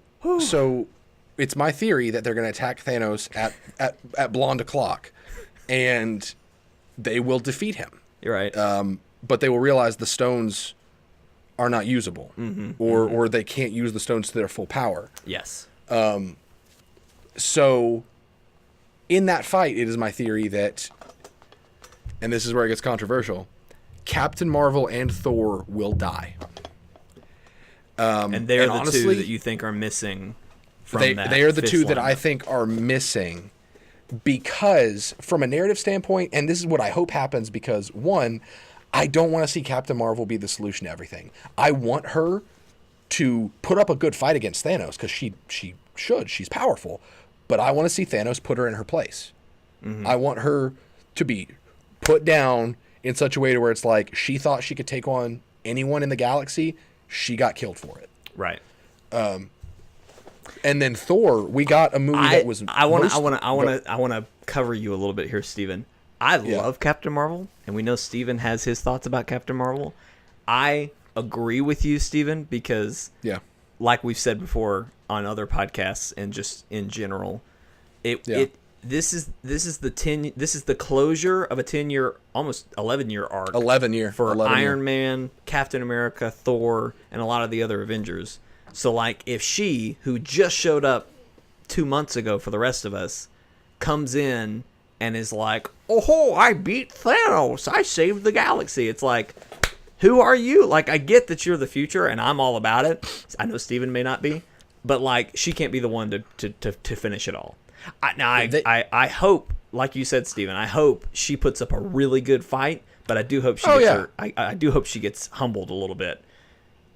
it's my theory that they're going to attack Thanos at blonde o'clock, and they will defeat him. You're right. But they will realize the stones are not usable, or they can't use the stones to their full power. Yes. So in that fight, it is my theory that, and this is where it gets controversial, Captain Marvel and Thor will die. And they're the two that you think are missing from that. They are the two that I think are missing, because from a narrative standpoint, and this is what I hope happens, because one, I don't want to see Captain Marvel be the solution to everything. I want her to put up a good fight against Thanos, because she should. She's powerful. But I want to see Thanos put her in her place. I want her to be put down in such a way to where it's like she thought she could take on anyone in the galaxy. She got killed for it. Right. And then Thor, we got a movie that was. I want to cover you a little bit here, Steven. I love Captain Marvel, and we know Steven has his thoughts about Captain Marvel. I agree with you, Steven, because like we've said before on other podcasts and just in general, this is the closure of a 10-year, almost 11-year arc. 11-year for Iron Man, Captain America, Thor, and a lot of the other Avengers. So like if she, who just showed up 2 months ago for the rest of us, comes in and is like, "Oh, I beat Thanos. I saved the galaxy." It's like, who are you? Like, I get that you're the future, and I'm all about it. I know Steven may not be, but like, she can't be the one to finish it all. I hope, like you said, Steven, I hope she puts up a really good fight, but I do hope I do hope she gets humbled a little bit.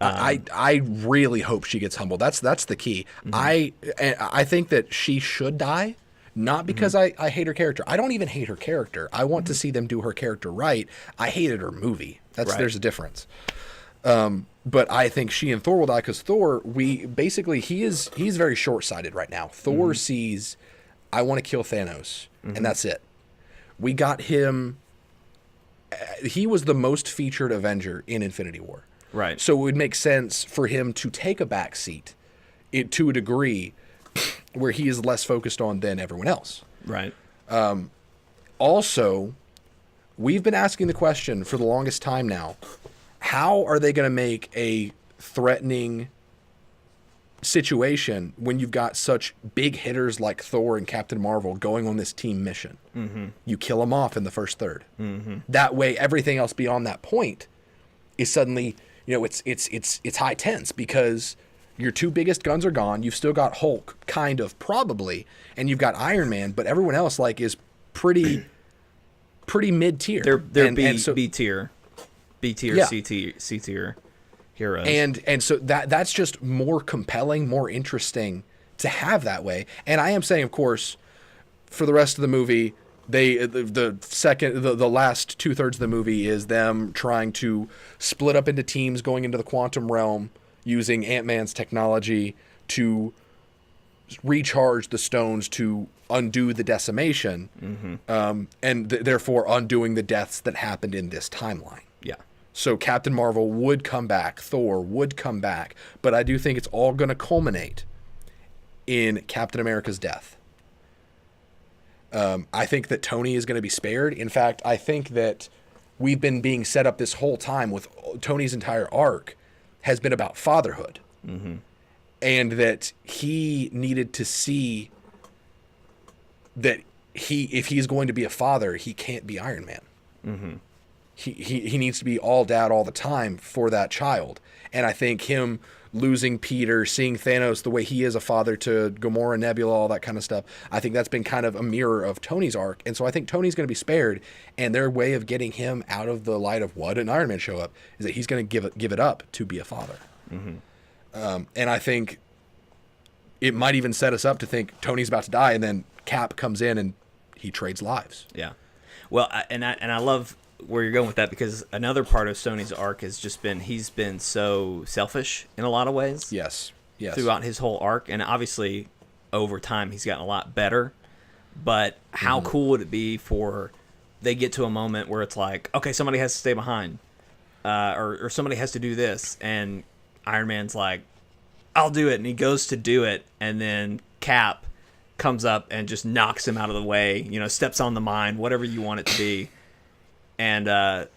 I really hope she gets humbled. That's the key. I think that she should die, not because I hate her character. I don't even hate her character. I want to see them do her character right. I hated her movie. There's a difference. But I think she and Thor will die because Thor, he's very short-sighted right now. Thor sees, I want to kill Thanos, and that's it. We got him. He was the most featured Avenger in Infinity War. Right. So it would make sense for him to take a back seat to a degree where he is less focused on than everyone else. Right. Also, we've been asking the question for the longest time now, how are they going to make a threatening situation when you've got such big hitters like Thor and Captain Marvel going on this team mission? Mm-hmm. You kill them off in the first third. Mm-hmm. That way, everything else beyond that point is suddenly, it's high tense because your two biggest guns are gone. You've still got Hulk, kind of, probably, and you've got Iron Man, but everyone else is pretty mid tier. They're B tier, yeah. C tier heroes. And so that's just more compelling, more interesting to have that way. And I am saying, of course, for the rest of the movie, the last 2/3 of the movie is them trying to split up into teams going into the quantum realm using Ant-Man's technology to recharge the stones to undo the decimation, and therefore undoing the deaths that happened in this timeline. Yeah. So Captain Marvel would come back, Thor would come back, but I do think it's all going to culminate in Captain America's death. I think that Tony is going to be spared. In fact, I think that we've been being set up this whole time with Tony's entire arc has been about fatherhood. Mm-hmm. And that he needed to see that if he's going to be a father, he can't be Iron Man. Mm-hmm. He needs to be all dad all the time for that child. And I think him losing Peter, seeing Thanos the way he is a father to Gamora, Nebula, all that kind of stuff, I think that's been kind of a mirror of Tony's arc. And so I think Tony's going to be spared, and their way of getting him out of the light of what an Iron Man show up is that he's going to give it up to be a father. Mm-hmm. And I think it might even set us up to think Tony's about to die, and then Cap comes in and he trades lives. Yeah. Well, I love where you're going with that, because another part of Sony's arc has just been he's been so selfish in a lot of ways. Yes. Throughout his whole arc, and obviously over time he's gotten a lot better. But how cool would it be for they get to a moment where it's like, okay, somebody has to stay behind, or somebody has to do this, and Iron Man's like, I'll do it, and he goes to do it, and then Cap comes up and just knocks him out of the way, steps on the mine, whatever you want it to be. And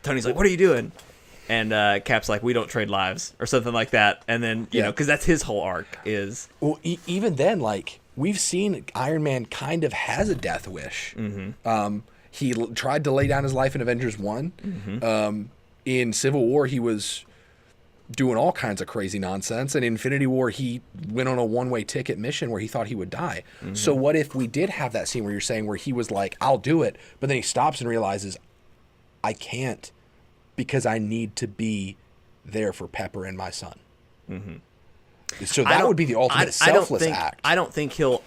Tony's like, what are you doing? And Cap's like, we don't trade lives, or something like that. And then, because that's his whole arc is... Well, even then, we've seen Iron Man kind of has a death wish. Mm-hmm. He tried to lay down his life in Avengers 1. Mm-hmm. In Civil War, he was doing all kinds of crazy nonsense. And in Infinity War, he went on a one-way ticket mission where he thought he would die. Mm-hmm. So what if we did have that scene where you're saying where he was like, I'll do it, but then he stops and realizes, I can't, because I need to be there for Pepper and my son. Mm-hmm. So that would be the ultimate selfless act. I don't think he'll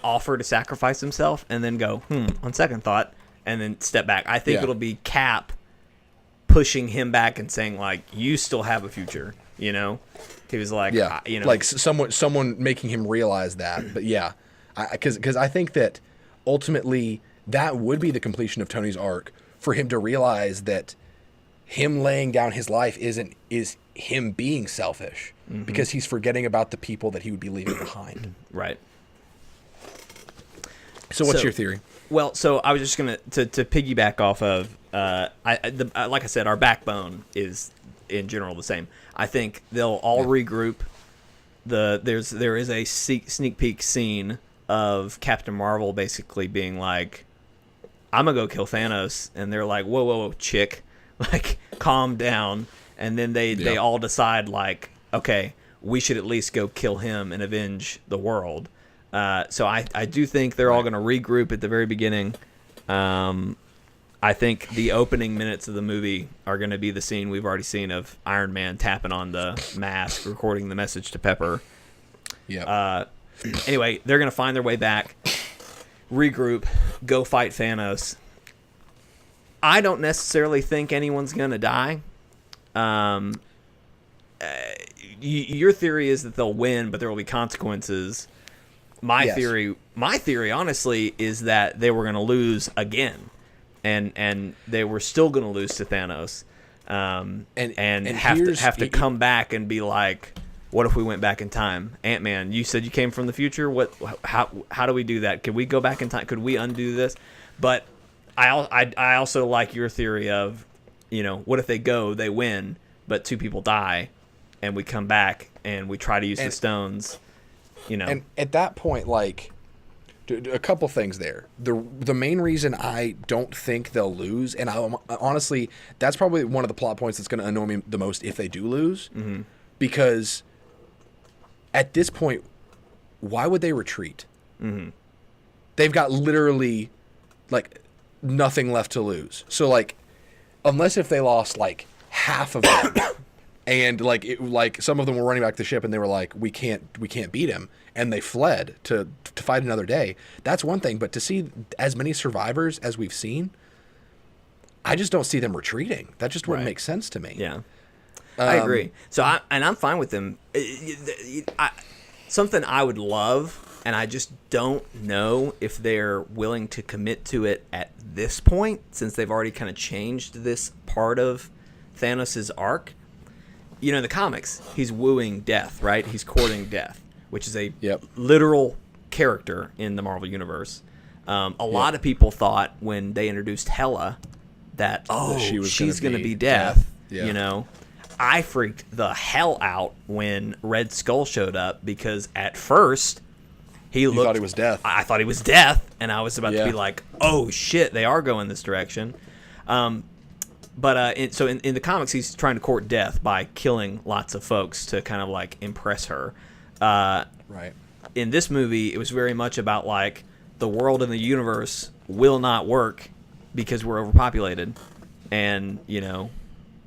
offer to sacrifice himself and then go, on second thought, and then step back. I think it'll be Cap pushing him back and saying, like, you still have a future, He was like, like someone making him realize that. But yeah, because I think that ultimately that would be the completion of Tony's arc, for him to realize that him laying down his life is him being selfish, because he's forgetting about the people that he would be leaving behind. Right. So what's your theory? Well, so I was just gonna to piggyback off of like I said, our backbone is in general the same. I think they'll all regroup. There is a sneak peek scene of Captain Marvel basically being like, I'm gonna go kill Thanos, and they're like, whoa, chick, like, calm down. And then they all decide, like, okay, we should at least go kill him and avenge the world. So I do think they're all gonna regroup at the very beginning. I think the opening minutes of the movie are gonna be the scene we've already seen of Iron Man tapping on the mask, recording the message to Pepper. Yeah. Anyway, they're gonna find their way back, regroup, go fight Thanos. I don't necessarily think anyone's gonna die. Your theory is that they'll win, but there will be consequences. My theory, honestly, is that they were gonna lose again, and they were still gonna lose to Thanos, and have to come back and be like, what if we went back in time? Ant-Man, you said you came from the future. How do we do that? Could we go back in time? Could we undo this? But I also like your theory of, what if they win, but 2 people die, and we come back and we try to use the stones, And at that point, like, a couple things there. The main reason I don't think they'll lose, and honestly, that's probably one of the plot points that's going to annoy me the most if they do lose, because at this point, why would they retreat? They've got literally, like, nothing left to lose. So, like, unless if they lost, like, half of them, and, like, some of them were running back to the ship, and they were like, we can't beat him, and they fled to fight another day. That's one thing, but to see as many survivors as we've seen, I just don't see them retreating. That just wouldn't make sense to me. Yeah, I agree. So I'm fine with them. Something I would love, and I just don't know if they're willing to commit to it at this point, since they've already kind of changed this part of Thanos' arc. In the comics, he's wooing death, right? He's courting death, which is a literal character in the Marvel Universe. A lot of people thought when they introduced Hela that, she's going to be death. Yeah. I freaked the hell out when Red Skull showed up, because at first you thought he was death. I thought he was death, and I was about to be like, oh shit, they are going this direction. But in the comics, he's trying to court death by killing lots of folks to kind of like impress her. Right. In this movie, it was very much about like the world and the universe will not work because we're overpopulated, and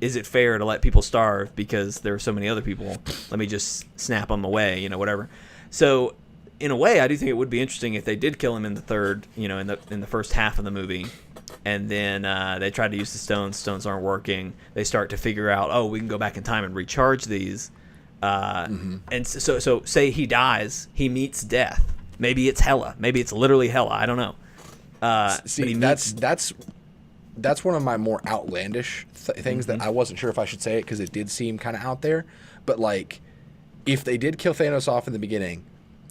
is it fair to let people starve because there are so many other people? Let me just snap them away, whatever. So in a way, I do think it would be interesting if they did kill him in the third, in the first half of the movie. And then they tried to use the stones. Stones aren't working. They start to figure out, we can go back in time and recharge these. And so say he dies, he meets death. Maybe it's Hela. Maybe it's literally Hela. I don't know. That's one of my more outlandish things that I wasn't sure if I should say it because it did seem kind of out there. But like, if they did kill Thanos off in the beginning,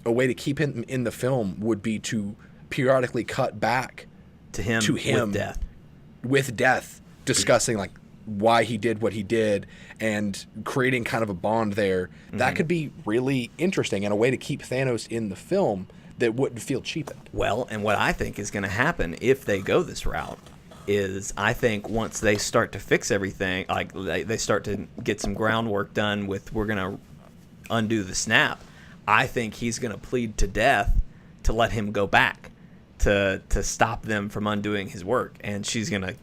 a way to keep him in the film would be to periodically cut back to him with death, discussing like why he did what he did and creating kind of a bond there. That could be really interesting and a way to keep Thanos in the film that wouldn't feel cheapened. Well, and what I think is going to happen if they go this route is I think once they start to fix everything, like they start to get some groundwork done with we're going to undo the snap, I think he's going to plead to death to let him go back to stop them from undoing his work, and she's going to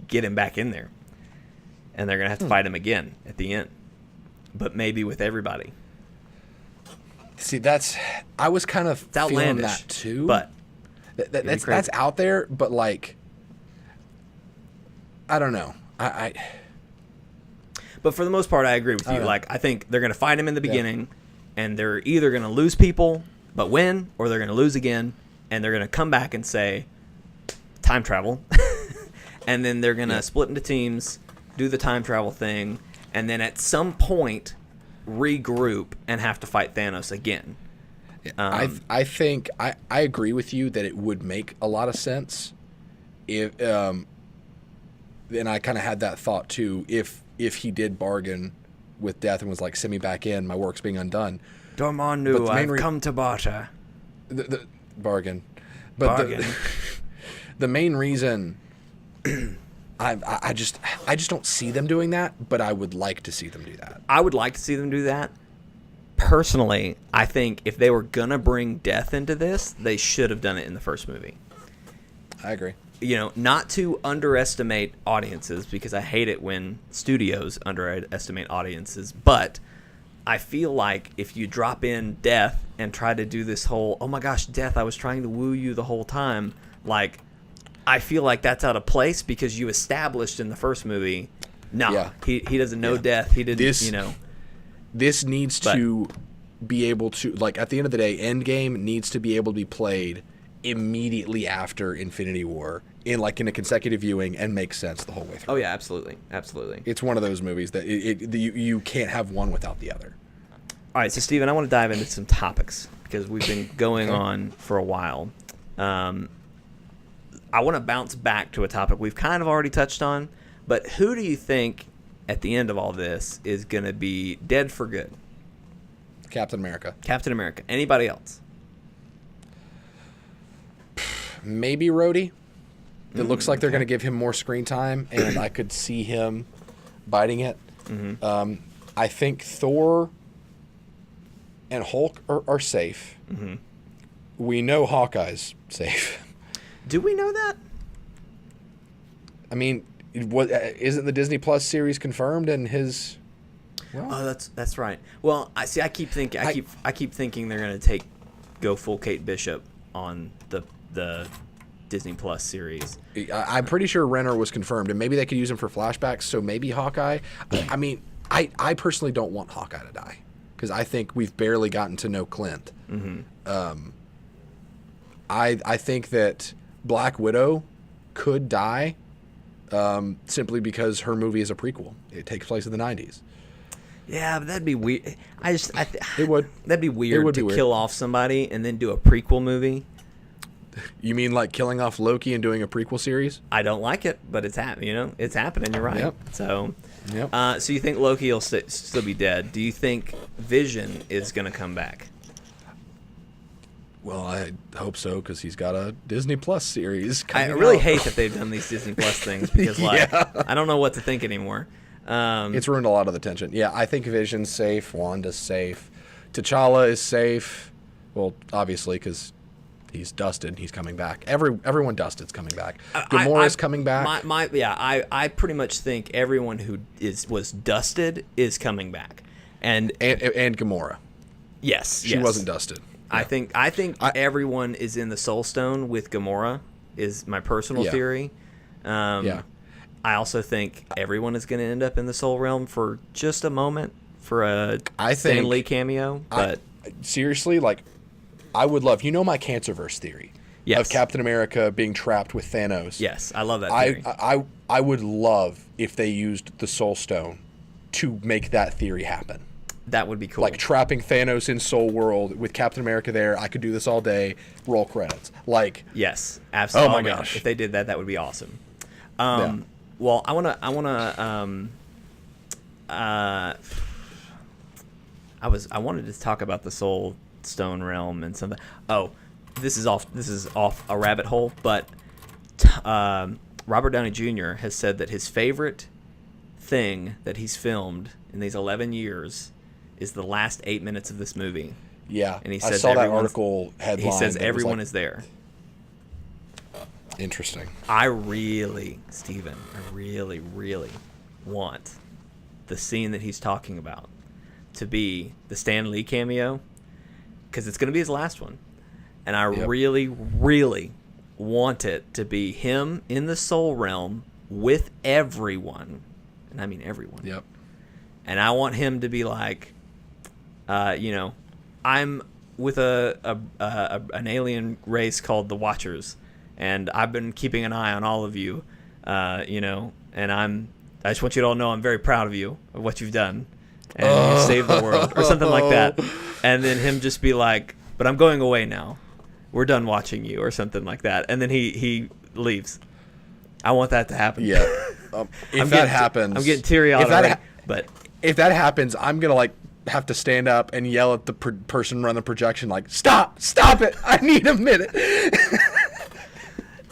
get him back in there, and they're going to have to fight him again at the end, but maybe with everybody. See, I was kind of feeling that too, but that's out there, but like, I don't know. But for the most part, I agree with you. Like, I think they're going to fight him in the beginning, and they're either going to lose people but win, or they're going to lose again, and they're going to come back and say, time travel. And then they're going to split into teams, do the time travel thing, and then at some point regroup and have to fight Thanos again. I think I agree with you that it would make a lot of sense if and I kind of had that thought too, if he did bargain with death and was like, send me back in, my work's being undone. Dormammu, I've come to barter. The bargain. But the main reason I just don't see them doing that, but I would like to see them do that. I would like to see them do that. Personally, I think if they were going to bring death into this, they should have done it in the first movie. I agree. Not to underestimate audiences, because I hate it when studios underestimate audiences, but I feel like if you drop in death and try to do this whole, oh my gosh, death, I was trying to woo you the whole time, like, I feel like that's out of place because you established in the first movie, he doesn't know death. He didn't, This needs to be able to, like, at the end of the day, Endgame needs to be able to be played immediately after Infinity War in a consecutive viewing and make sense the whole way through. Oh yeah, absolutely. It's one of those movies that you can't have one without the other. All right, so Steven, I want to dive into some topics because we've been going on for a while. I want to bounce back to a topic we've kind of already touched on, but who do you think at the end of all this is going to be dead for good? Captain America. Captain America. Anybody else? Maybe Rhodey. It looks like they're going to give him more screen time, and I could see him biting it. Mm-hmm. I think Thor and Hulk are safe. Mm-hmm. We know Hawkeye's safe. Do we know that? I mean, isn't the Disney Plus series confirmed? And his. Well, oh, that's right. Well, I keep thinking they're going to go full Kate Bishop on the Disney Plus series. I'm pretty sure Renner was confirmed, and maybe they could use him for flashbacks. So maybe Hawkeye. I mean, I personally don't want Hawkeye to die because I think we've barely gotten to know Clint. Mm-hmm. I think that Black Widow could die simply because her movie is a prequel. It takes place in the 90s. Yeah, but that'd be weird. It would. That'd be weird to kill off somebody and then do a prequel movie. You mean like killing off Loki and doing a prequel series? I don't like it, but it's happening. It's happening. You're right. Yep. So, yep. So you think Loki will still be dead? Do you think Vision is going to come back? Well, I hope so because he's got a Disney Plus series. I really hate that they've done these Disney Plus things because, I don't know what to think anymore. It's ruined a lot of the tension. Yeah, I think Vision's safe. Wanda's safe. T'Challa is safe. Well, obviously, because he's dusted. He's coming back. Everyone dusted's coming back. Gamora's coming back. I pretty much think everyone who was dusted is coming back, and Gamora. Yes, she wasn't dusted. Yeah. I think everyone is in the Soul Stone with Gamora. Is my personal theory. I also think everyone is going to end up in the Soul Realm for just a moment for a Stan Lee cameo. But seriously, like, I would love, my Cancerverse theory of Captain America being trapped with Thanos. Yes, I love that theory. I would love if they used the Soul Stone to make that theory happen. That would be cool. Like trapping Thanos in Soul World with Captain America there. I could do this all day. Roll credits. Like, yes, absolutely. Oh my gosh! If they did that, that would be awesome. Well, I wanted to talk about the Soul Stone realm and something. Oh, this is off a rabbit hole, but Robert Downey Jr. has said that his favorite thing that he's filmed in these 11 years is the last 8 minutes of this movie. Yeah, and he says I saw that article headline. He says everyone is there. Interesting. I really want the scene that he's talking about to be the Stan Lee cameo, because it's going to be his last one. And I really want it to be him in the Soul Realm with everyone. And I mean everyone. Yep. And I want him to be like, I'm with an alien race called the Watchers, and I've been keeping an eye on all of you, and I just want you to all know I'm very proud of you, of what you've done, and you saved the world, or something like that. And then him just be like, but I'm going away now. We're done watching you, or something like that. And then he leaves. I want that to happen. Yeah. If that happens, I'm getting teary-eyed already. But if that happens, I'm gonna have to stand up and yell at the person running the projection, like, stop it! I need a minute.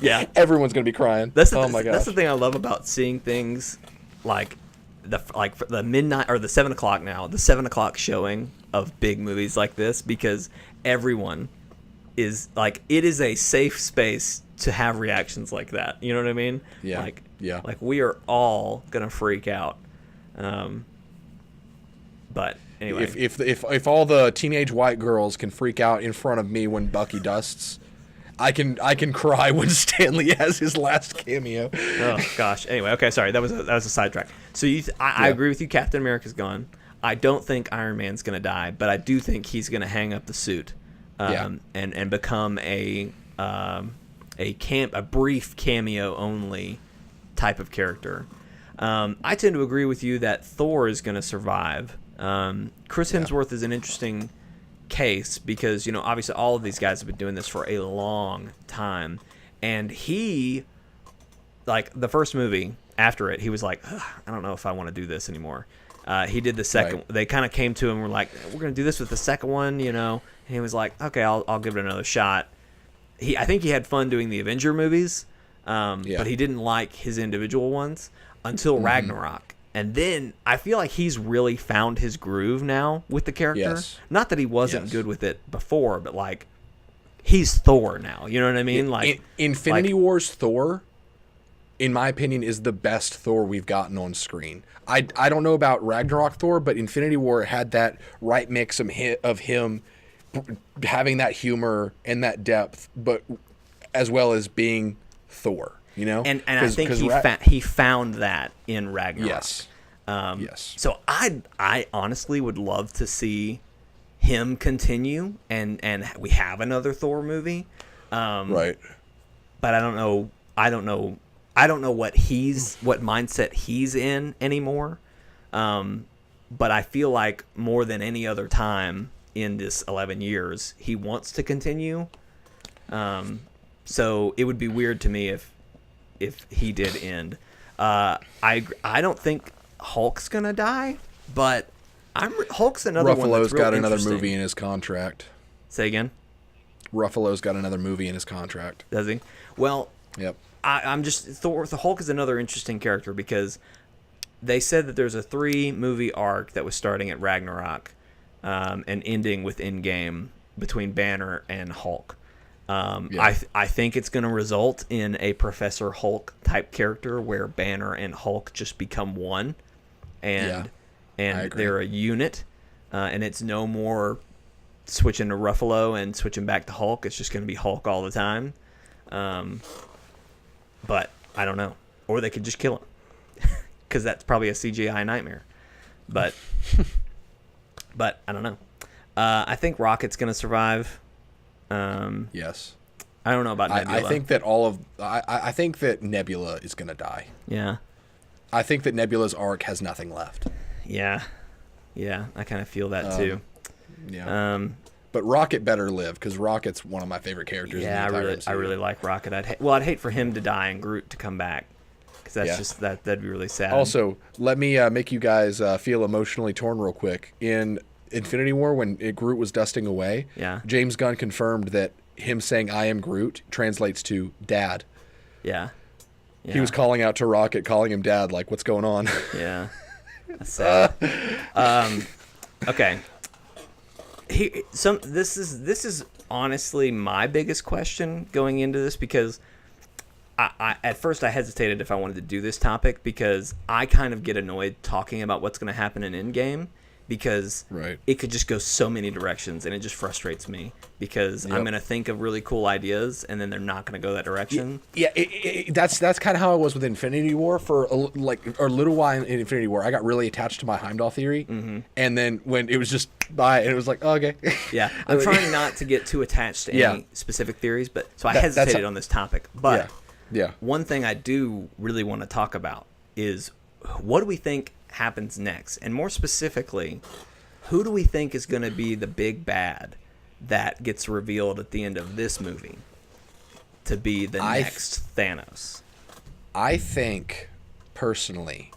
Yeah, everyone's gonna be crying. Oh my gosh. That's the thing I love about seeing things like the midnight or the 7 o'clock now, the 7 o'clock showing of big movies like this, because everyone is like, it is a safe space to have reactions like that. You know what I mean? Yeah. Like we are all gonna freak out. But anyway, if all the teenage white girls can freak out in front of me when Bucky dusts, I can cry when Stanley has his last cameo. Oh gosh. Anyway, okay, sorry, that was a sidetrack. So I agree with you. Captain America's gone. I don't think Iron Man's gonna die, but I do think he's gonna hang up the suit, and become a brief cameo only type of character. I tend to agree with you that Thor is gonna survive. Chris Hemsworth is an interesting case because, obviously all of these guys have been doing this for a long time, and he, like, the first movie after it, he was like, I don't know if I want to do this anymore. He did the second. Right. They kind of came to him and were like, we're going to do this with the second one, And he was like, okay, I'll give it another shot. I think he had fun doing the Avenger movies, but he didn't like his individual ones until Ragnarok. And then I feel like he's really found his groove now with the character. Yes. Not that he wasn't good with it before, but like he's Thor now. You know what I mean? Like Infinity War's Thor, in my opinion, is the best Thor we've gotten on screen. I don't know about Ragnarok Thor, but Infinity War had that right mix of him having that humor and that depth, but as well as being Thor. And I think he found that in Ragnarok. Yes. Yes. So I honestly would love to see him continue, and we have another Thor movie. Right. But I don't know what mindset he's in anymore. But I feel like more than any other time in this 11 years, he wants to continue. So it would be weird to me if he did end. I don't think Hulk's gonna die, but Hulk's another one that's real got another movie in his contract. Say again? Ruffalo's got another movie in his contract. Does he? Well, yep. I'm just Thor. The Hulk is another interesting character because they said that there's a 3-movie arc that was starting at Ragnarok and ending with Endgame between Banner and Hulk. I think it's going to result in a Professor Hulk type character where Banner and Hulk just become one, and they're a unit, and it's no more switching to Ruffalo and switching back to Hulk. It's just going to be Hulk all the time. But I don't know, or they could just kill him because that's probably a CGI nightmare. But I don't know. I think Rocket's going to survive. Yes. I don't know about Nebula. I think that I think that Nebula is going to die. Yeah. I think that Nebula's arc has nothing left. Yeah. Yeah, I kind of feel that too. Yeah. But Rocket better live because Rocket's one of my favorite characters. Yeah, in the entire MCU. I really like Rocket. I'd hate for him to die and Groot to come back because that's just that'd be really sad. Also, let me make you guys feel emotionally torn real quick. In Infinity War, when Groot was dusting away, James Gunn confirmed that him saying "I am Groot" translates to "Dad." Yeah. He was calling out to Rocket, calling him Dad. Like, what's going on? Yeah. That's sad. Okay. This is honestly my biggest question going into this because I at first I hesitated if I wanted to do this topic because I kind of get annoyed talking about what's going to happen in Endgame because it could just go so many directions and it just frustrates me because I'm going to think of really cool ideas and then they're not going to go that direction. Yeah, that's kind of how it was with Infinity War for a little while in Infinity War. I got really attached to my Heimdall theory, and then when it was just it was like, oh, okay. Yeah, I'm trying not to get too attached to any specific theories, but so I hesitated on this topic. But one thing I do really want to talk about is what do we think happens next, and more specifically, who do we think is going to be the big bad that gets revealed at the end of this movie to be the next Thanos? I think personally,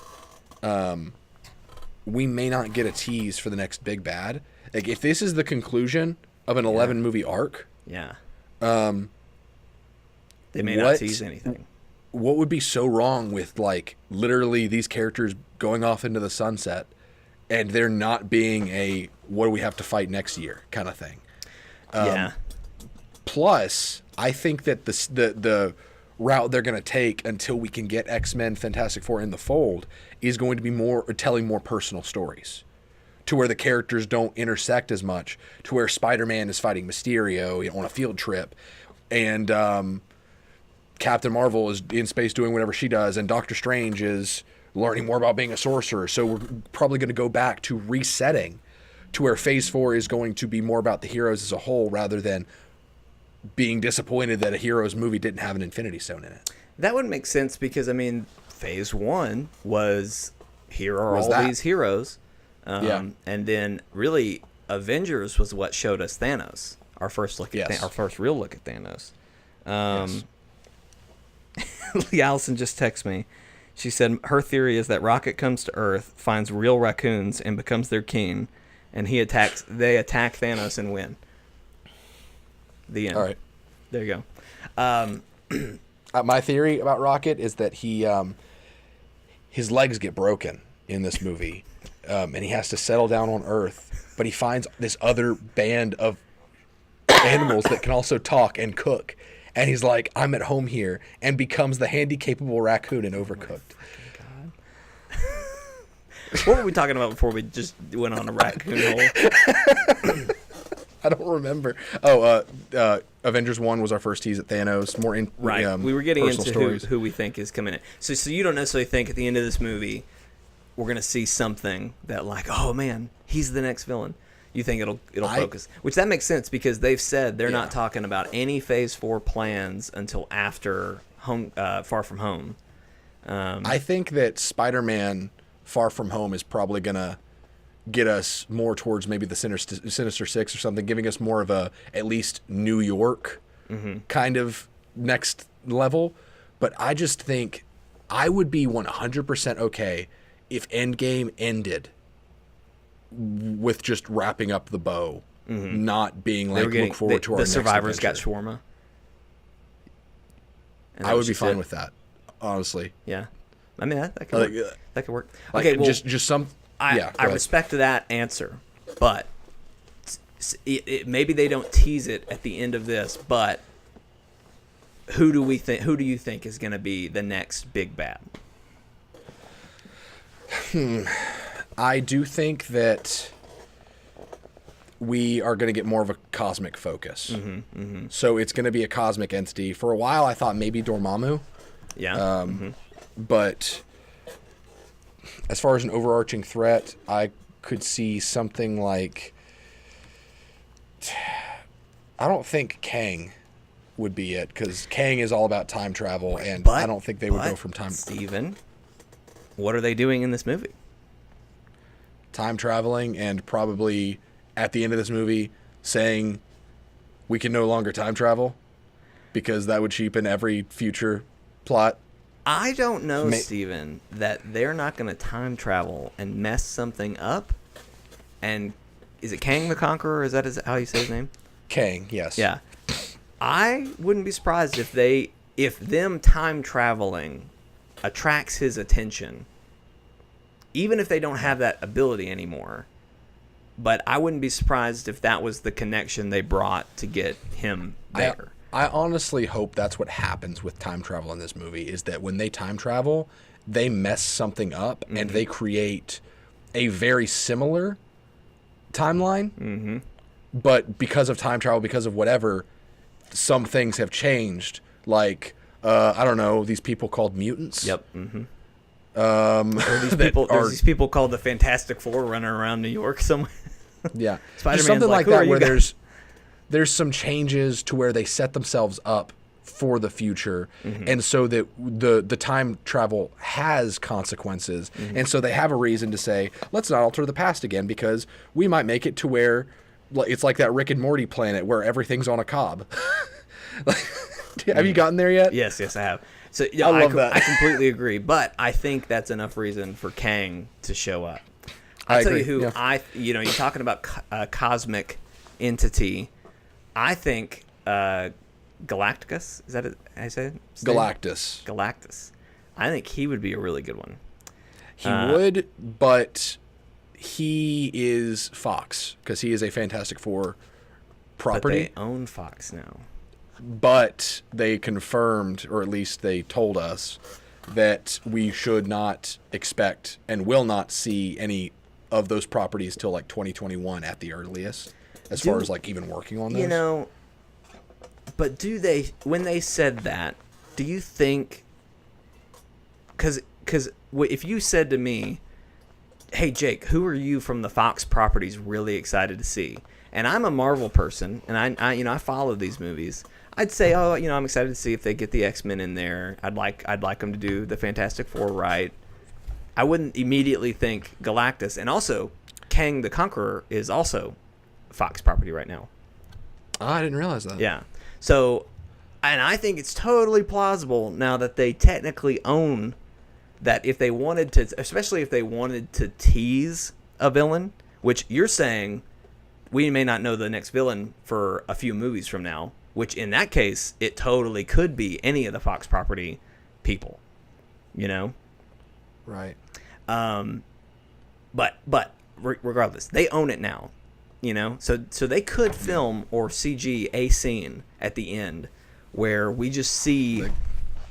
we may not get a tease for the next big bad. Like if this is the conclusion of an 11 movie arc, they may not tease anything. What would be so wrong with like literally these characters going off into the sunset and there not being a what do we have to fight next year kind of thing? Plus, I think that the route they're going to take until we can get X-Men Fantastic Four in the fold is going to be telling more personal stories to where the characters don't intersect as much, to where Spider-Man is fighting Mysterio on a field trip and Captain Marvel is in space doing whatever she does, and Doctor Strange is learning more about being a sorcerer. So we're probably going to go back to resetting to where Phase 4 is going to be more about the heroes as a whole rather than being disappointed that a heroes movie didn't have an Infinity Stone in it. That would make sense because, I mean, Phase 1 was here are all these heroes. And then really Avengers was what showed us Thanos, our first look at our first real look at Thanos. Lee Allison just texted me. She said her theory is that Rocket comes to Earth, finds real raccoons, and becomes their king, and they attack Thanos and win. The end. All right. There you go. My theory about Rocket is that his legs get broken in this movie, and he has to settle down on Earth, but he finds this other band of animals that can also talk and cook. And he's like, I'm at home here, and becomes the handy-capable raccoon in Overcooked. Oh God. What were we talking about before we just went on a raccoon hole? I don't remember. Oh, Avengers 1 was our first tease at Thanos. Right. We were getting into stories. who we think is coming in. So you don't necessarily think at the end of this movie we're going to see something that like, oh, man, he's the next villain. You think it'll focus, which that makes sense because they've said they're not talking about any Phase 4 plans until after Far From Home. I think that Spider-Man Far From Home is probably going to get us more towards maybe the Sinister Six or something, giving us more of a at least New York kind of next level. But I just think I would be 100% okay if Endgame ended with just wrapping up the bow, not being like look forward to our next survivors adventure. got shawarma. I would be fine with that, honestly. Yeah, I mean that could work. That could work. Like, okay, well, just some. I respect that answer, but maybe they don't tease it at the end of this. But who do you think is going to be the next big bad? I do think that we are going to get more of a cosmic focus. So it's going to be a cosmic entity. For a while, I thought maybe Dormammu. Yeah. But as far as an overarching threat, I could see something like... I don't think Kang would be it, because Kang is all about time travel, and I don't think they would go from time... Steven, what are they doing in this movie? Time traveling, and probably at the end of this movie saying we can no longer time travel, because that would cheapen every future plot. I don't know, Steven, that they're not going to time travel and mess something up. And is it Kang the Conqueror? Is that how you say his name? Kang, yes. Yeah. I wouldn't be surprised if them time traveling attracts his attention, even if they don't have that ability anymore. But I wouldn't be surprised if that was the connection they brought to get him there. I honestly hope that's what happens with time travel in this movie, is that when they time travel, they mess something up and they create a very similar timeline. But because of time travel, because of whatever, some things have changed. Like, I don't know, these people called mutants. Yep. There's these people called the Fantastic Four running around New York somewhere. Yeah. Spider-Man's something like "Who that are you where guys?" there's some changes to where they set themselves up for the future, and so that the time travel has consequences, and so they have a reason to say, let's not alter the past again, because we might make it to where it's like that Rick and Morty planet where everything's on a cob. Have you gotten there yet? Yes, I have. So yeah, I love that. I completely agree, but I think that's enough reason for Kang to show up. I'll tell you who you're talking about a cosmic entity. I think Galactus, is that it? I said Galactus. I think he would be a really good one. He would, but he is Fox, because he is a Fantastic Four property. But they own Fox now. But they confirmed, or at least they told us, that we should not expect and will not see any of those properties till like 2021 at the earliest, as far as like even working on those. But when they said that, do you think, because if you said to me, hey Jake, who are you from the Fox properties really excited to see? And I'm a Marvel person, and I follow these movies. I'd say, I'm excited to see if they get the X-Men in there. I'd like them to do the Fantastic Four right. I wouldn't immediately think Galactus, and also Kang the Conqueror is also Fox property right now. Oh, I didn't realize that. Yeah. So, and I think it's totally plausible now that they technically own that if they wanted to, especially if they wanted to tease a villain, which you're saying we may not know the next villain for a few movies from now, which in that case, it totally could be any of the Fox property people, you know? Right. But regardless, they own it now, you know? So they could film or CG a scene at the end where we just see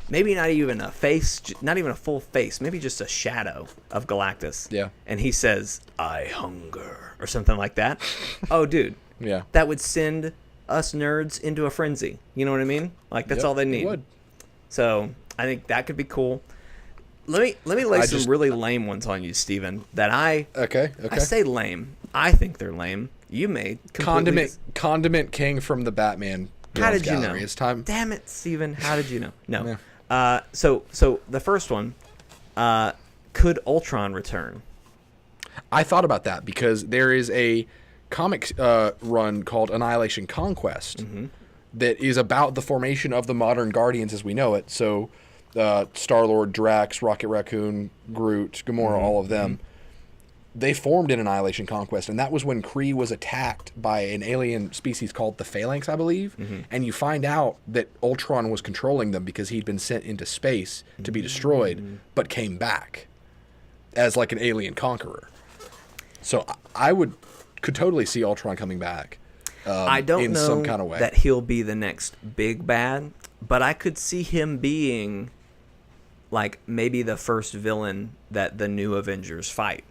maybe not even a face, not even a full face, maybe just a shadow of Galactus. Yeah. And he says, "I hunger," or something like that. Oh, dude. Yeah. That would send us nerds into a frenzy. You know what I mean? Like, that's all they need. It would. So I think that could be cool. Let me lay some really lame ones on you, Steven, that I say lame. I think they're lame. You may Condiment King from the Batman. How did you know? It's time. Damn it, Steven. How did you know? No. Yeah. So the first one, could Ultron return? I thought about that because there is a comic run called Annihilation Conquest that is about the formation of the modern Guardians as we know it. So Star-Lord, Drax, Rocket Raccoon, Groot, Gamora, all of them. They formed in Annihilation Conquest, and that was when Kree was attacked by an alien species called the Phalanx, I believe. And you find out that Ultron was controlling them because he'd been sent into space to be destroyed, but came back as like an alien conqueror. So I could totally see Ultron coming back. I don't in know some kind of way that he'll be the next big bad, but I could see him being like maybe the first villain that the new Avengers fight.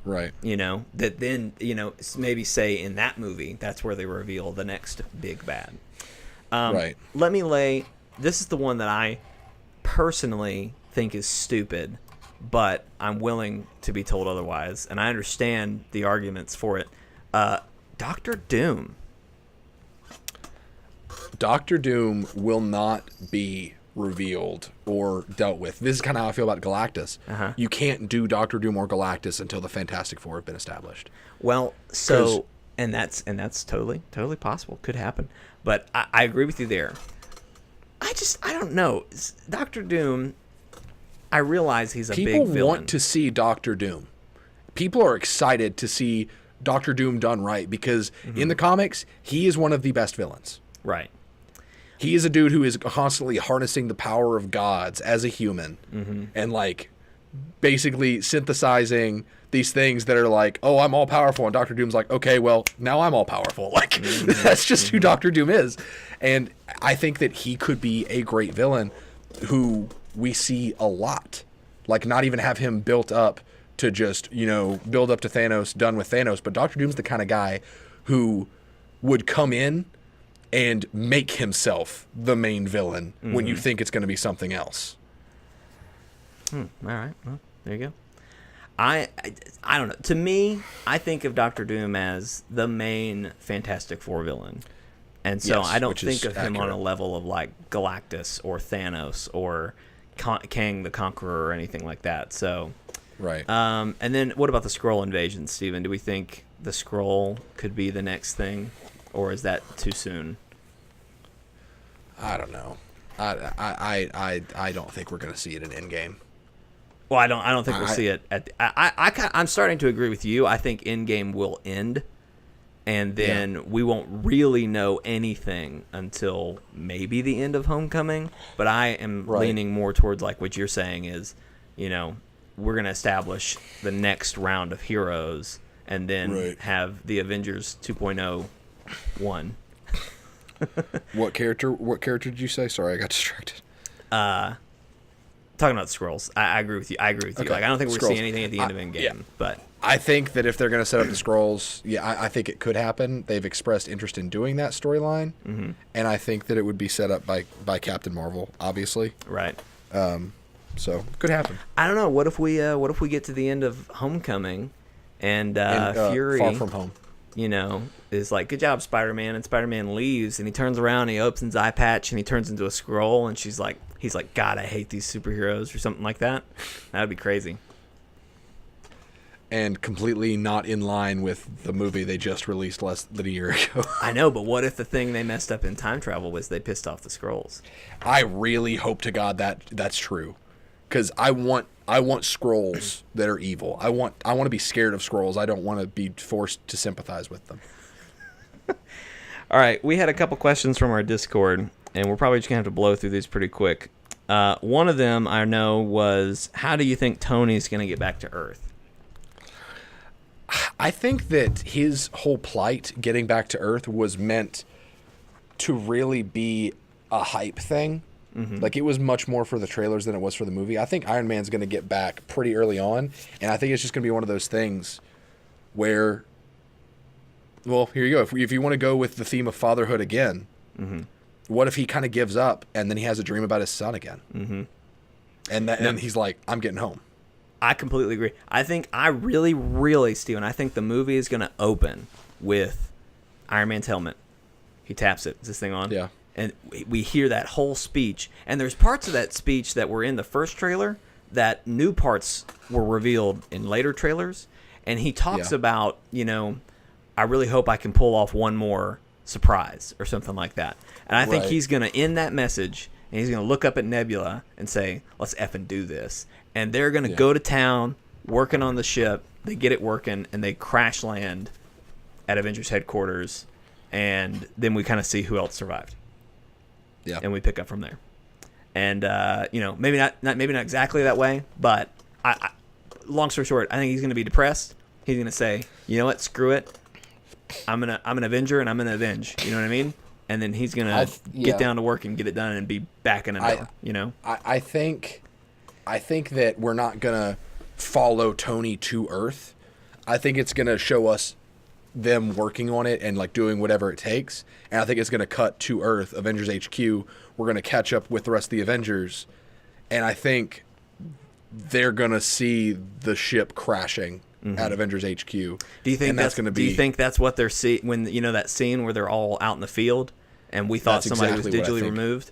Right. You know, that then, you know, maybe say in that movie, that's where they reveal the next big bad. Right. Let me this is the one that I personally think is stupid, but I'm willing to be told otherwise, and I understand the arguments for it. Dr. Doom. Dr. Doom will not be revealed or dealt with. This is kind of how I feel about Galactus. You can't do Dr. Doom or Galactus until the Fantastic Four have been established. Well, and that's totally possible. Could happen. But I agree with you there. I don't know. Dr. Doom, I realize he's a big villain. People want to see Dr. Doom. People are excited to see Dr. Doom done right because in the comics, he is one of the best villains. Right. He is a dude who is constantly harnessing the power of gods as a human and like basically synthesizing these things that are like, oh, I'm all powerful. And Dr. Doom's like, okay, well, now I'm all powerful. Like that's just who Dr. Doom is. And I think that he could be a great villain who we see a lot. Like not even have him built up to just, you know, build up to Thanos, done with Thanos. But Dr. Doom's the kind of guy who would come in and make himself the main villain when you think it's going to be something else. All right. Well, there you go. I don't know. To me, I think of Dr. Doom as the main Fantastic Four villain. And so I don't think of him on a level of like Galactus or Thanos or Kang the Conqueror or anything like that. So, right. And then what about the Skrull invasion, Steven? Do we think the Skrull could be the next thing? Or is that too soon? I don't know. I don't think we're going to see it in Endgame. Well, I don't think we'll see it at. I'm starting to agree with you. I think Endgame will end, and then we won't really know anything until maybe the end of Homecoming. But I am leaning more towards like what you're saying is, you know, we're going to establish the next round of heroes, and then have the Avengers 2.0. One. What character did you say? Sorry, I got distracted. Talking about Skrulls. I agree with you. Okay. Like I don't think we're seeing anything at the end of Endgame. But I think that if they're going to set up the Skrulls, I think it could happen. They've expressed interest in doing that storyline, and I think that it would be set up by Captain Marvel, obviously. Right. So could happen. I don't know. What if we get to the end of Homecoming, and Fury, Far From Home, you know, is like, good job, Spider-Man, and Spider-Man leaves, and he turns around, and he opens his eye patch, and he turns into a Skrull, and he's like, God, I hate these superheroes, or something like that. That would be crazy. And completely not in line with the movie they just released less than a year ago. I know, but what if the thing they messed up in time travel was they pissed off the Skrulls? I really hope to God that that's true. because I want Skrulls that are evil. I want to be scared of Skrulls. I don't want to be forced to sympathize with them. All right, we had a couple questions from our Discord, and we're probably just gonna have to blow through these pretty quick. One of them I know was, how do you think Tony's gonna get back to Earth? I think that his whole plight, getting back to Earth, was meant to really be a hype thing. Mm-hmm. Like, it was much more for the trailers than it was for the movie. I think Iron Man's going to get back pretty early on, and I think it's just going to be one of those things where, well, here you go. If you want to go with the theme of fatherhood again, mm-hmm. what if he kind of gives up and then he has a dream about his son again? Mm-hmm. And he's like, I'm getting home. I completely agree. I really, Steven, I think the movie is going to open with Iron Man's helmet. He taps it. Is this thing on? Yeah. And we hear that whole speech. And there's parts of that speech that were in the first trailer that new parts were revealed in later trailers. And he talks about, I really hope I can pull off one more surprise or something like that. And I think he's going to end that message, and he's going to look up at Nebula and say, let's effing do this. And they're going to go to town working on the ship. They get it working, and they crash land at Avengers headquarters. And then we kind of see who else survived. Yeah. And we pick up from there. And, maybe not exactly that way, but long story short, I think he's going to be depressed. He's going to say, you know what, screw it. I'm an Avenger, and I'm going to avenge. You know what I mean? And then he's going to get down to work and get it done and be back in an hour, I think that we're not going to follow Tony to Earth. I think it's going to show us them working on it and like doing whatever it takes. And I think it's going to cut to Earth, Avengers HQ. We're going to catch up with the rest of the Avengers. And I think they're going to see the ship crashing at Avengers HQ. Do you think that's going to be? Do you think that's what they're seeing when that scene where they're all out in the field and we thought somebody was digitally removed?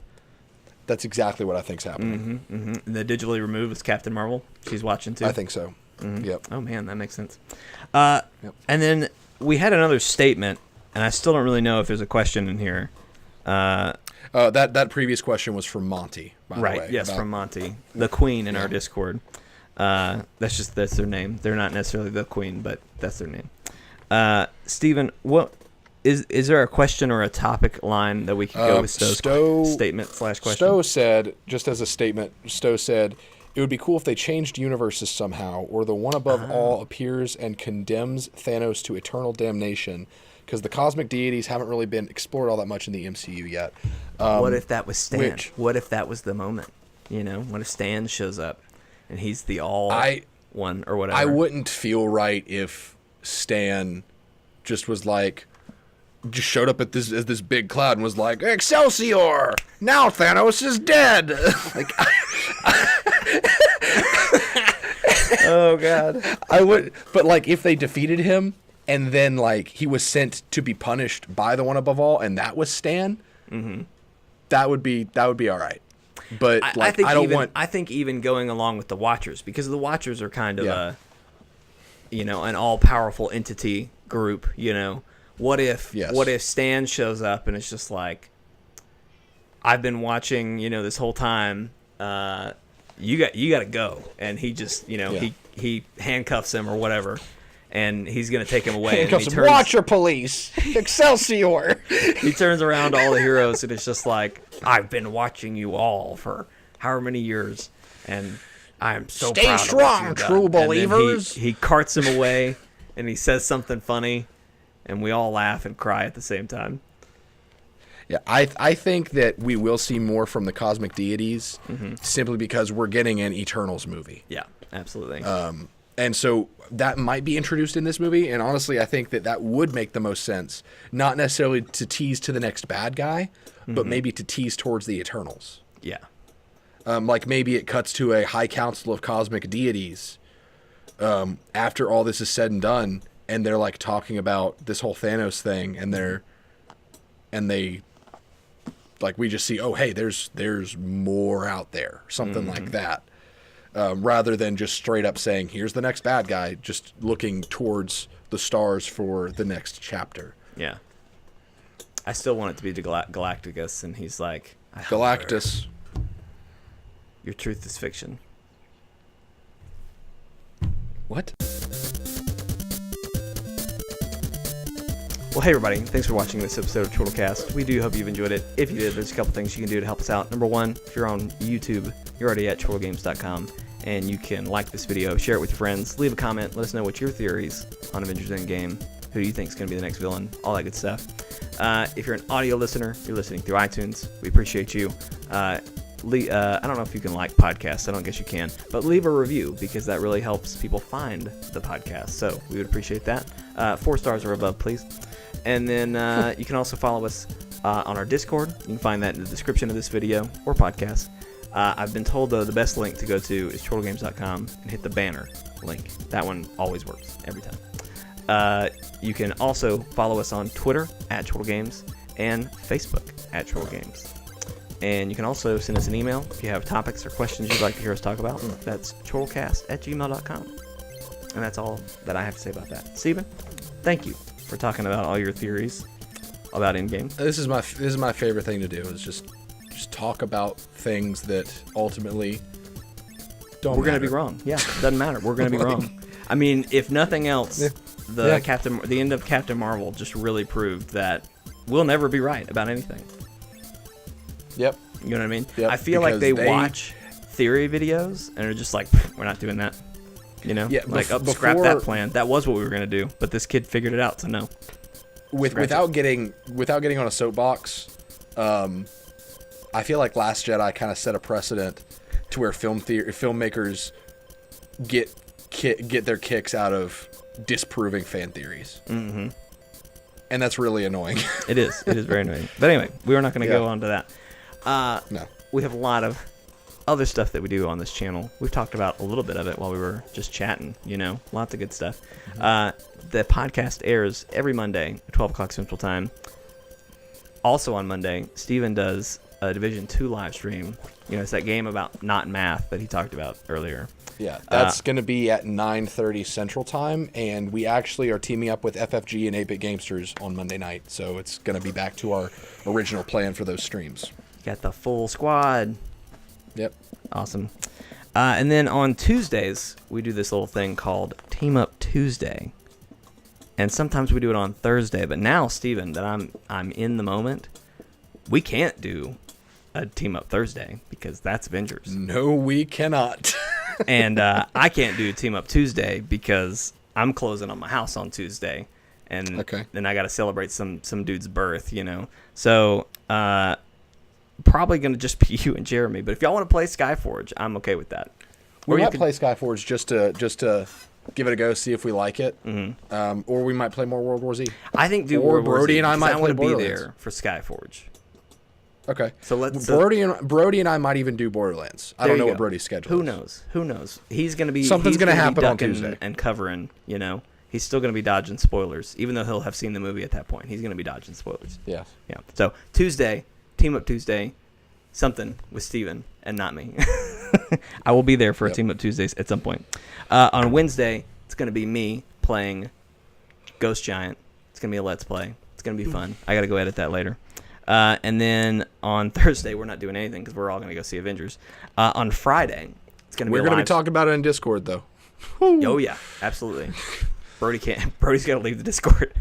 That's exactly what I think's happening. Mm-hmm, mm-hmm. And the digitally removed is Captain Marvel. She's watching too. I think so. Mm-hmm. Yep. Oh man, that makes sense. And then we had another statement, and I still don't really know if there's a question in here. That previous question was from Monty, by the way. Right, yes, from Monty, the Queen in our Discord. That's their name. They're not necessarily the Queen, but that's their name. Steven, what is there a question or a topic line that we could go with Stowe's statement/question? Stowe said, just as a statement, it would be cool if they changed universes somehow, or the one above all appears and condemns Thanos to eternal damnation, because the cosmic deities haven't really been explored all that much in the MCU yet. What if that was Stan? What if that was the moment? What if Stan shows up and he's the one or whatever? I wouldn't feel right if Stan just was like, just showed up at this big cloud and was like, Excelsior! Now Thanos is dead! Like, oh god. I would, but like if they defeated him and then like he was sent to be punished by the one above all, and that was Stan, that would be all right. But I think even going along with the Watchers, because the Watchers are kind of an all powerful entity group. What if Stan shows up and it's just like, I've been watching this whole time. You got to go, and he just he handcuffs him or whatever, and he's gonna take him away. Handcuffs him. Watcher police, Excelsior. He turns around to all the heroes, and it's just like, I've been watching you all for however many years, and I'm so stay proud strong, of true believers. He carts him away, and he says something funny, and we all laugh and cry at the same time. Yeah, I think that we will see more from the cosmic deities simply because we're getting an Eternals movie. Yeah, absolutely. And so that might be introduced in this movie, and honestly, I think that would make the most sense. Not necessarily to tease to the next bad guy, but maybe to tease towards the Eternals. Yeah. Like maybe it cuts to a high council of cosmic deities after all this is said and done, and they're like talking about this whole Thanos thing, and they like, we just see, oh hey, there's more out there, something like that, rather than just straight up saying here's the next bad guy, just looking towards the stars for the next chapter. Yeah, I still want it to be Galactus, and he's like, Galactus, your truth is fiction. Well, hey, everybody. Thanks for watching this episode of ChortleCast. We do hope you've enjoyed it. If you did, there's a couple things you can do to help us out. Number one, if you're on YouTube, you're already at chortlegames.com, and you can like this video, share it with your friends, leave a comment, let us know what your theories on Avengers Endgame, who do you think is going to be the next villain, all that good stuff. If you're an audio listener, you're listening through iTunes, we appreciate you. I don't know if you can like podcasts. I don't guess you can. But leave a review because that really helps people find the podcast. So we would appreciate that. 4 stars or above, please. And then you can also follow us on our Discord. You can find that in the description of this video or podcast. I've been told, though, the best link to go to is chortlegames.com and hit the banner link. That one always works every time. You can also follow us on Twitter at ChortleGames and Facebook at ChortleGames. And you can also send us an email if you have topics or questions you'd like to hear us talk about. That's chortlecast@gmail.com. And that's all that I have to say about that. Steven, thank you for talking about all your theories about Endgame. This is my favorite thing to do, is just talk about things that ultimately don't We're going to be wrong. Yeah, doesn't matter. We're going to be wrong. I mean, if nothing else, the end of Captain Marvel just really proved that we'll never be right about anything. Yep. You know what I mean? Yep, I feel like they watch theory videos and are just like, we're not doing that. You know? Yeah, like, scrap that plan. That was what we were going to do, but this kid figured it out, so no. Without getting on a soapbox, I feel like Last Jedi kind of set a precedent to where filmmakers get their kicks out of disproving fan theories. Mm-hmm. And that's really annoying. It is. It is very annoying. But anyway, we are not going to go on to that. No. We have a lot of other stuff that we do on this channel. We've talked about a little bit of it while we were just chatting, lots of good stuff. Mm-hmm. The podcast airs every Monday at 12 o'clock Central Time. Also on Monday, Steven does a Division 2 live stream. It's that game about not math that he talked about earlier. Yeah, that's going to be at 9:30 Central Time, and we actually are teaming up with FFG and 8-Bit Gamesters on Monday night, so it's going to be back to our original plan for those streams. Got the full squad. Yep. Awesome. And then on Tuesdays, we do this little thing called Team Up Tuesday. And sometimes we do it on Thursday, but now, Steven, that I'm in the moment, we can't do a Team Up Thursday because that's Avengers. No, we cannot. And I can't do Team Up Tuesday because I'm closing on my house on Tuesday, and then I got to celebrate some dude's birth, So probably gonna just be you and Jeremy. But if y'all want to play Skyforge, I'm okay with that. We might play Skyforge just to give it a go, see if we like it. Mm-hmm. Or we might play more World War Z. I think World War Z, Brody and I might want to play be there for Skyforge. Okay. So let's Brody and I might even do Borderlands. I don't know what Brody's schedule is. Who knows? He's going to be something's going to happen on Tuesday and covering, He's still going to be dodging spoilers even though he'll have seen the movie at that point. He's going to be dodging spoilers. Yeah. Yeah. So Tuesday, Team Up Tuesday, something with Steven and not me. I will be there for a Team Up Tuesdays at some point. On Wednesday, it's going to be me playing Ghost Giant. It's going to be a Let's Play. It's going to be fun. I got to go edit that later. And then on Thursday, we're not doing anything because we're all going to go see Avengers. On Friday, it's going to be We're going to be talking about it in Discord, though. Oh, yeah. Absolutely. Brody's got to leave the Discord.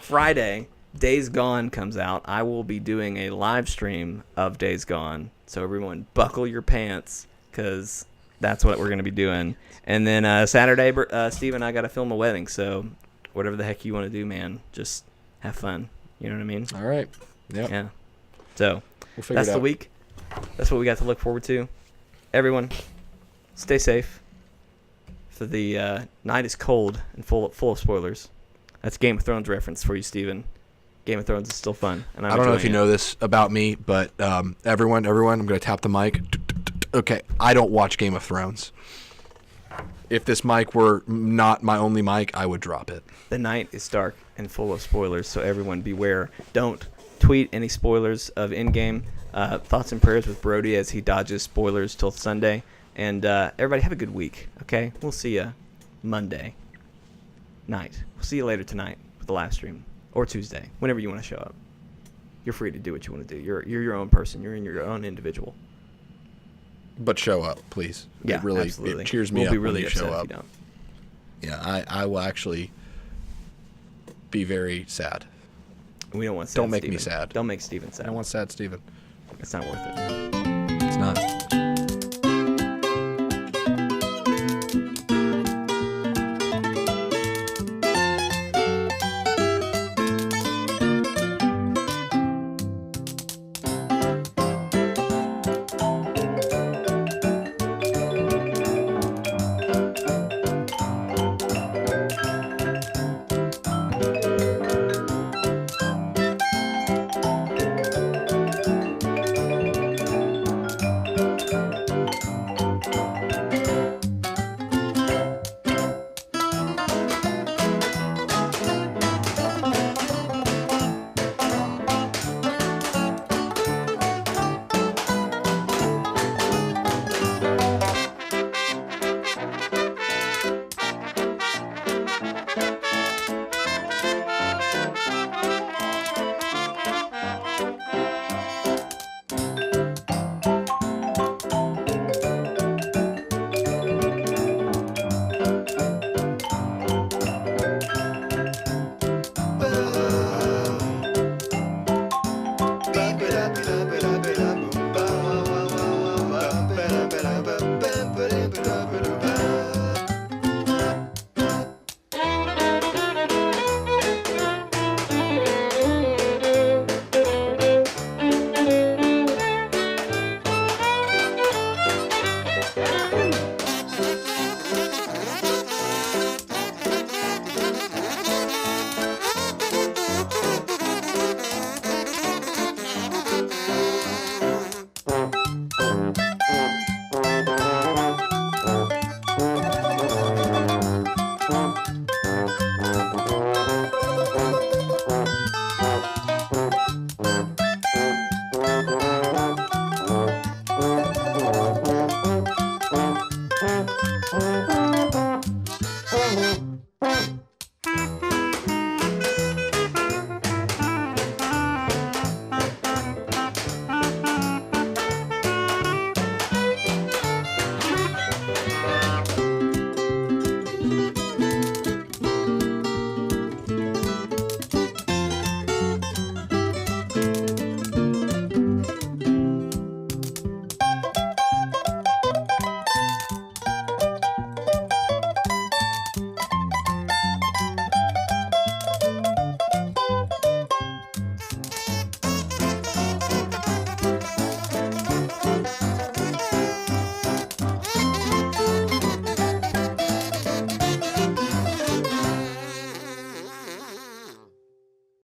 Friday, Days Gone comes out. I will be doing a live stream of Days Gone. So everyone buckle your pants because that's what we're going to be doing. And then Saturday, Steve and I got to film a wedding. So whatever the heck you want to do, man, just have fun. You know what I mean? All right. Yep. Yeah. So that's the week. That's what we got to look forward to. Everyone, stay safe. For the night is cold and full of spoilers. That's Game of Thrones reference for you, Steven. Game of Thrones is still fun. And I don't know if you know this about me, but everyone, I'm going to tap the mic. Okay, I don't watch Game of Thrones. If this mic were not my only mic, I would drop it. The night is dark and full of spoilers, so everyone beware. Don't tweet any spoilers of Endgame. Thoughts and prayers with Brody as he dodges spoilers till Sunday. And everybody have a good week, okay? We'll see you Monday night. We'll see you later tonight with the live stream. Or Tuesday, whenever you want to show up. You're free to do what you want to do. You're your own person. You're in your own individual. But show up, please. Yeah, absolutely. It cheers me up when you show up. If you don't. Yeah, I will actually be very sad. We don't want sad Don't make Steven. me sad. Don't make Steven sad. I don't want sad Steven. It's not worth it. It's not. Thank you.